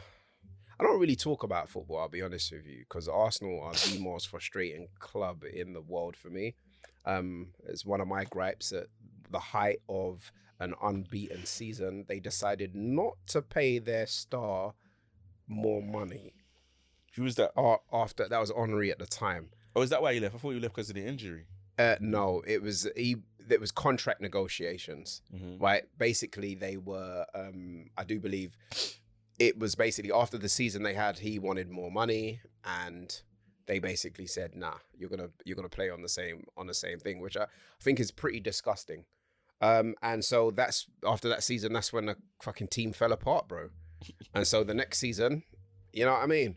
don't really talk about football, I'll be honest with you, because Arsenal are the most frustrating club in the world for me. It's one of my gripes. At the height of an unbeaten season, they decided not to pay their star more money. Who was that? After that was Henry at the time. Oh, is that why you left? I thought you left because of the injury. No, it was contract negotiations. Right? Basically, they were. I do believe it was basically after the season they had. He wanted more money, and they basically said, "Nah, you're gonna play on the same thing," which I think is pretty disgusting. And so that's after that season. That's when the fucking team fell apart, bro. And so the next season, you know what I mean?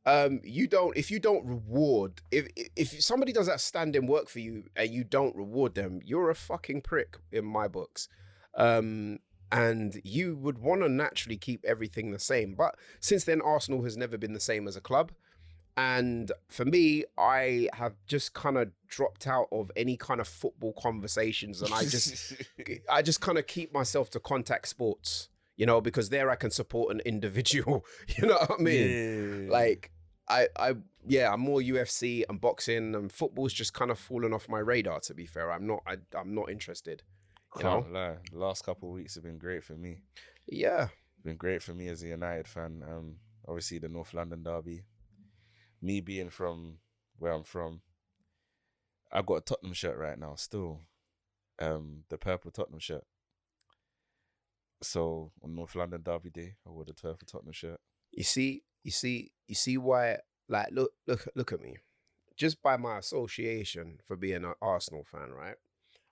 If you don't reward, if somebody does that stand-in work for you and you don't reward them, you're a fucking prick in my books. And you would want to naturally keep everything the same. But since then, Arsenal has never been the same as a club. And for me, I have just kind of dropped out of any kind of football conversations, and I just kind of keep myself to contact sports, you know, because there I can support an individual. You know what I mean? Yeah. Like I'm more UFC and boxing, and football's just kind of fallen off my radar. To be fair, I'm not interested. Can't lie. The last couple of weeks have been great for me. Yeah, been great for me as a United fan. Obviously the North London derby. Me being from where I'm from, I've got a Tottenham shirt right now still. The purple Tottenham shirt. So on North London Derby Day, I wore the purple Tottenham shirt. You see why, like, look at me. Just by my association for being an Arsenal fan, right?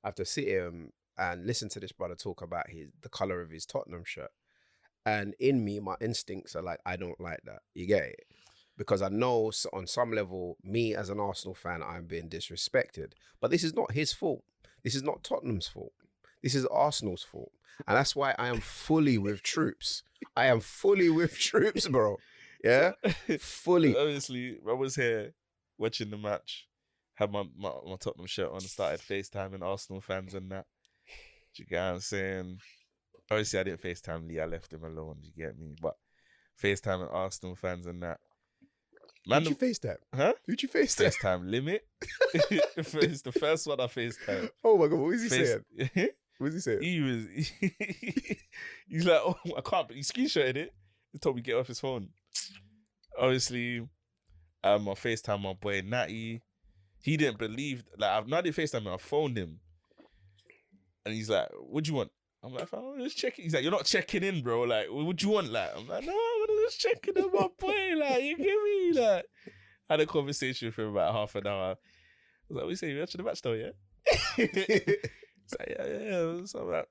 I have to sit here and listen to this brother talk about the colour of his Tottenham shirt. And in me, my instincts are like, I don't like that. You get it? Because I know on some level, me as an Arsenal fan, I'm being disrespected. But this is not his fault. This is not Tottenham's fault. This is Arsenal's fault. And that's why I am fully with Troops. I am fully with Troops, bro. Yeah? Fully. Obviously, I was here watching the match, had my Tottenham shirt on, started FaceTiming Arsenal fans and that. Do you get what I'm saying? Obviously, I didn't FaceTime Lee. I left him alone. Do you get me? But FaceTiming Arsenal fans and that. Who'd you FaceTime? Huh? Who'd you FaceTime? FaceTime Limit. It's the first one I FaceTime. Oh my God, what was he saying? What was he saying? He's like, oh, I can't, he screenshotted it. He told me to get off his phone. Obviously, I FaceTime my boy Natty. He didn't believe. Like, I've not did FaceTime him. I phoned him, and he's like, "What do you want?" I'm like, "I'm just checking." He's like, "You're not checking in, bro. Like, what do you want?" Like, I'm like, "No, I'm just checking in, my boy. Like, you give me like." Had a conversation with him about half an hour. I was like, "What you saying? You watching the match though, yeah?" He's like, "Yeah." So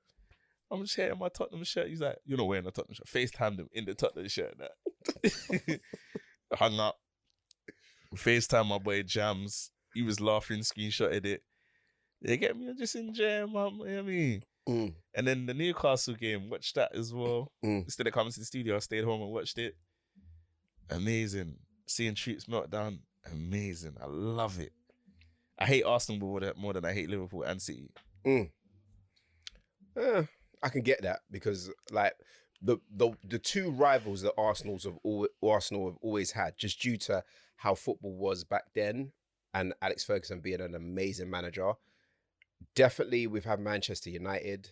I'm just here in my Tottenham shirt. He's like, "You're not wearing a Tottenham shirt." FaceTimed him in the Tottenham shirt. That hung up. FaceTime my boy Jams. He was laughing, screenshotted it. They get me just in jam, man. You know what I mean? And then the Newcastle game, watched that as well. Instead of coming to the studio, I stayed home and watched it. Amazing. Seeing Troops meltdown, amazing. I love it. I hate Arsenal more than I hate Liverpool and City. I can get that because like the two rivals that Arsenal have always had, just due to how football was back then, and Alex Ferguson being an amazing manager. Definitely, we've had Manchester United,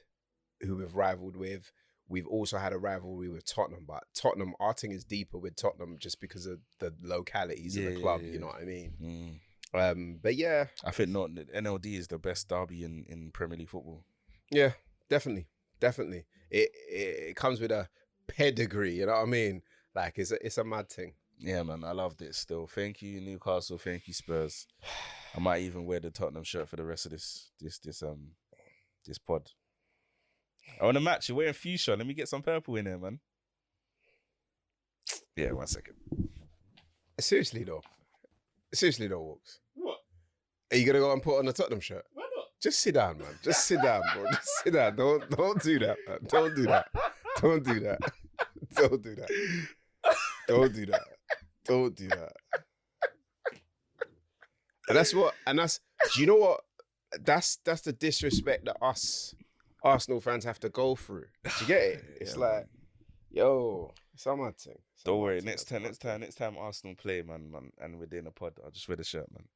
who we've rivaled with. We've also had a rivalry with Tottenham, but Tottenham, our thing is deeper with Tottenham just because of the localities of the club. You know what I mean? But yeah, I think not NLD is the best derby in Premier League football. Yeah, definitely. It comes with a pedigree. You know what I mean? Like it's a mad thing. Yeah, man, I loved it still. Thank you, Newcastle. Thank you, Spurs. I might even wear the Tottenham shirt for the rest of this pod. I want a match. You're wearing fuchsia. Let me get some purple in there, man. Yeah, 1 second. Seriously though, Walkz. What? Are you gonna go and put on a Tottenham shirt? Why not? Just sit down, man. Just sit down, bro. Just sit down. Don't do that, man. Don't do that. Don't do that. Don't do that. Don't do that. Don't do that. And that's do you know what? That's the disrespect that us Arsenal fans have to go through. Do you get it? It's Yeah, like, man. yo, it's a mad thing. Don't worry. Next time Arsenal play, man, and we're doing a pod, I'll just wear the shirt, man.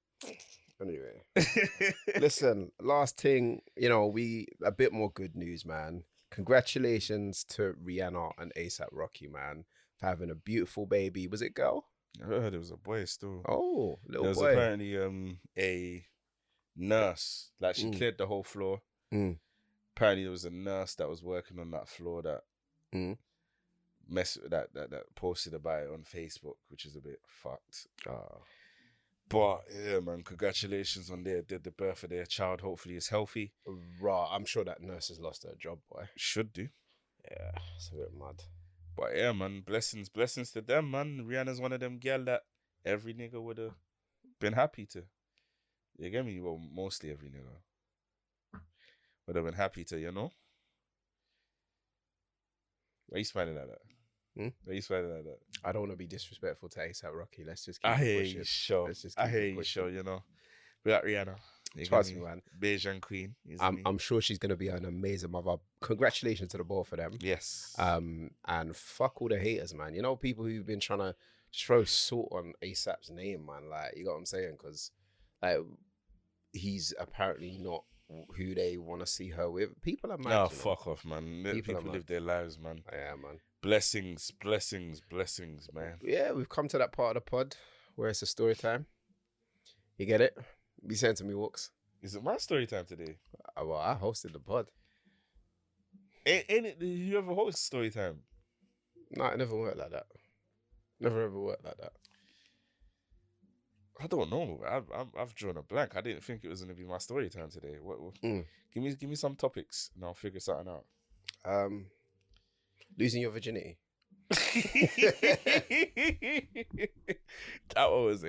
Anyway, listen, last thing, a bit more good news, man. Congratulations to Rihanna and A$AP Rocky, man, for having a beautiful baby. Was it girl? I heard it was a boy still. Oh, little boy. There was apparently a nurse, like she cleared the whole floor. Apparently there was a nurse that was working on that floor that that posted about it on Facebook, which is a bit fucked. But yeah, man, congratulations on the birth of their child. Hopefully it's healthy. Right, I'm sure that nurse has lost her job, boy. Should do. Yeah, it's a bit mad. But yeah, man, blessings to them, man. Rihanna's one of them girl that every nigga would have been happy to. You get me? Well, mostly every nigga would have been happy to, you know? Why are you smiling like that? Why are you smiling like that? I don't want to be disrespectful to A$AP Rocky. Let's just keep I it hear pushing. you, sure. I hear you, sure, you know. We got Rihanna. Trust me, man. Beijing Queen. I'm sure she's going to be an amazing mother. Congratulations to the both of them. Yes. And fuck all the haters, man. You know, people who've been trying to throw salt on A$AP's name, man. Like, you got what I'm saying? Because, like, he's apparently not who they want to see her with. People are mad. No, fuck off, man. People are live their lives, man. Yeah, man. Blessings, man. Yeah, we've come to that part of the pod where it's a story time. You get it? Be saying to me, Walkz. Is it my story time today? Well, I hosted the pod. Ain't it? Did you ever host story time? No, it never worked like that. Never ever worked like that. I don't know. I've drawn a blank. I didn't think it was going to be my story time today. Give me some topics and I'll figure something out. Losing your virginity. That one was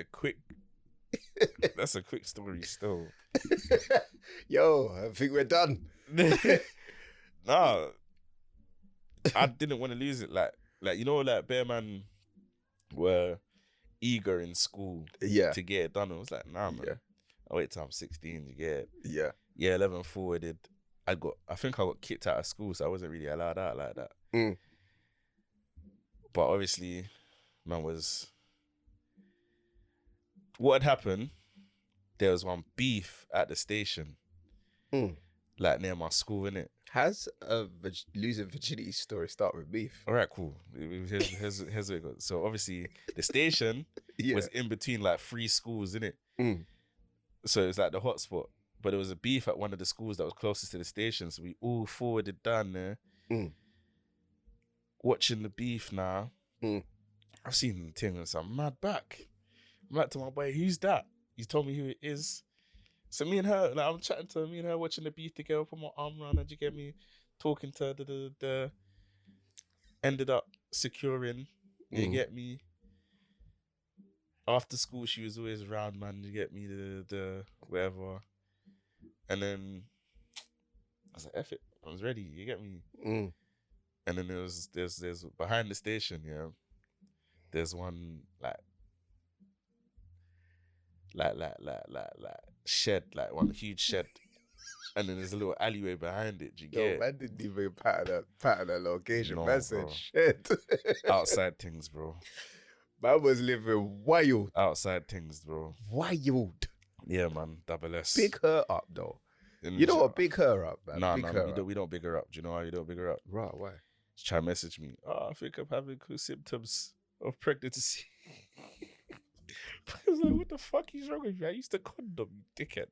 that's a quick story still. Yo, I think we're done. No, I didn't want to lose it. Like like Bear Man were eager in school to get it done. I was like, nah, man. Yeah. I wait till I'm 16 to get it. Yeah. Yeah, 11 forwarded. I think I got kicked out of school, so I wasn't really allowed out like that. But obviously, man, what had happened, there was one beef at the station, like near my school, innit? Has a losing virginity story start with beef? All right, cool. Here's what it goes. So obviously, the station was in between like 3 schools, innit? So it was like the hotspot. But there was a beef at one of the schools that was closest to the station. So we all forwarded down there. Watching the beef now. I've seen the thing and I'm mad back. I'm like to my boy, who's that? He told me who it is. So me and her, like I'm chatting to her, me and her watching the beef together, put my arm around her, you get me? Talking to her, the ended up securing, you get me? After school, she was always around, man, you get me? The whatever. And then I was like, F it, I was ready, you get me? And then there's behind the station, yeah, there's one like shed, like one huge shed. And then there's a little alleyway behind it. Do you get it? Man didn't even pattern that location. No, Man said bro. shit. Outside things, bro. Man was living wild. Outside things, bro. Wild. Yeah, man. Double S. Big her up, though. And You know what? Big her up, man. Nah, big nah, her we don't big her up. Do you know why you don't big her up? Right, why? Just try to message me. Oh, I think I'm having symptoms of pregnancy. I was like, what the fuck is wrong with you? I used to condom, you dickhead.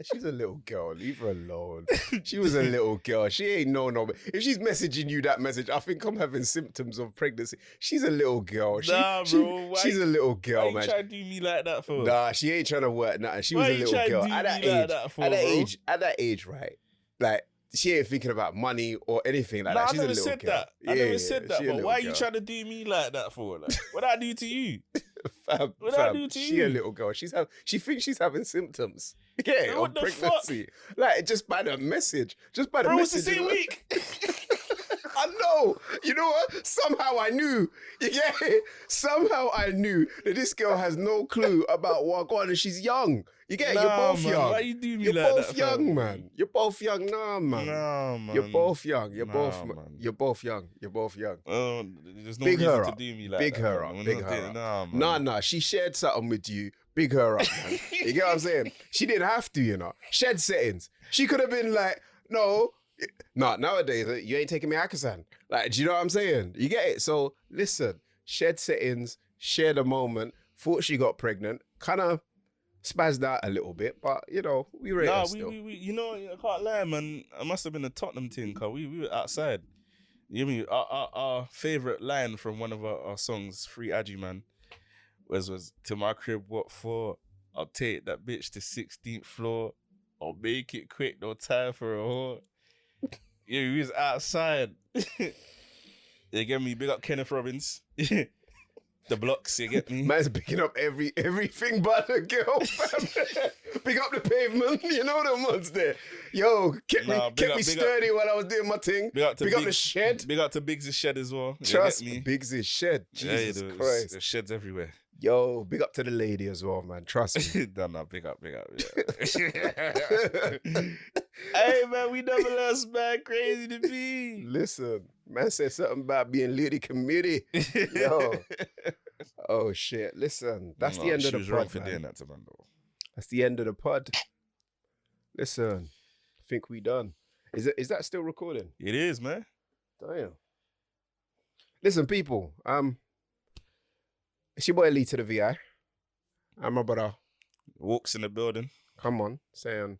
She's a little girl. Leave her alone. She was a little girl. She ain't no. If she's messaging you that message, I think I'm having symptoms of pregnancy. She's a little girl. Nah, bro. She's a little girl, man. Why you trying to do me like that for? Nah, she ain't trying to work nothing. She was a little girl. At that age, right? Like, she ain't thinking about money or anything like that. She's a little girl. I never said that. But why are you trying to do me like that for? Like, what I do to you? Fam, I do to you? She a little girl. She thinks she's having symptoms. Yeah, What of the pregnancy. fuck? Like, just by the message. Just by the Bro, message. it's the same week. I know. You know what? Somehow I knew. You get it? Somehow I knew that this girl has no clue about what going on and she's young. You get it? You're both man, young. Why you do me You're like both that, young, fam? man. You're both young. Nah, man. Nah, man. You're both young. You're Nah, both. man. You're both young. You're both young. There's no Big reason her to up. do me like Big that. her fam. up. We're Big not her doing- up. Nah, man. Nah. She shared something with you. Big her up, man. You get what I'm saying? She didn't have to, you know. Shed settings. She could have been like, no. Nah, nowadays, you ain't taking me Akasan. Like, do you know what I'm saying? You get it? So, listen. Shed settings. Share the moment. Thought she got pregnant. Kind of spazzed out a little bit, but, you know, we rate her still. we you know, I can't lie, man. I must have been a Tottenham thing, because we were outside. You know, our favourite line from one of our songs, Free Agi, man, was to my crib, what for? I'll take that bitch to 16th floor. I'll make it quick, no time for a whore. Yeah, we was outside. You get me? Big up Kenneth Robbins. The blocks, you get me? Man's picking up everything but the girl, fam. Pick up the pavement, you know them ones there. Yo, kept me sturdy while I was doing my thing. Pick up the shed. Big up to Biggs' shed as well. Trust me, Biggs' shed. Yeah, Jesus Christ. There's sheds everywhere. Yo, big up to the lady as well, man. Trust me. No, big up. Yeah. Hey, man, we never lost, man. Crazy to be. Listen, man said something about being lady committee. Yo. Oh, shit. Listen, that's the end of the pod, wrong for man. doing that to man, though. That's the end of the pod. Listen, I think we done. Is that still recording? It is, man. Damn. Listen, people. It's your boy LeeToTheVi. I'm my brother. Walkz in the building. Come on, saying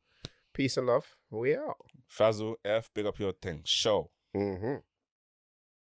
peace and love. We out. Fazal F, big up your thing. Show. Mm-hmm.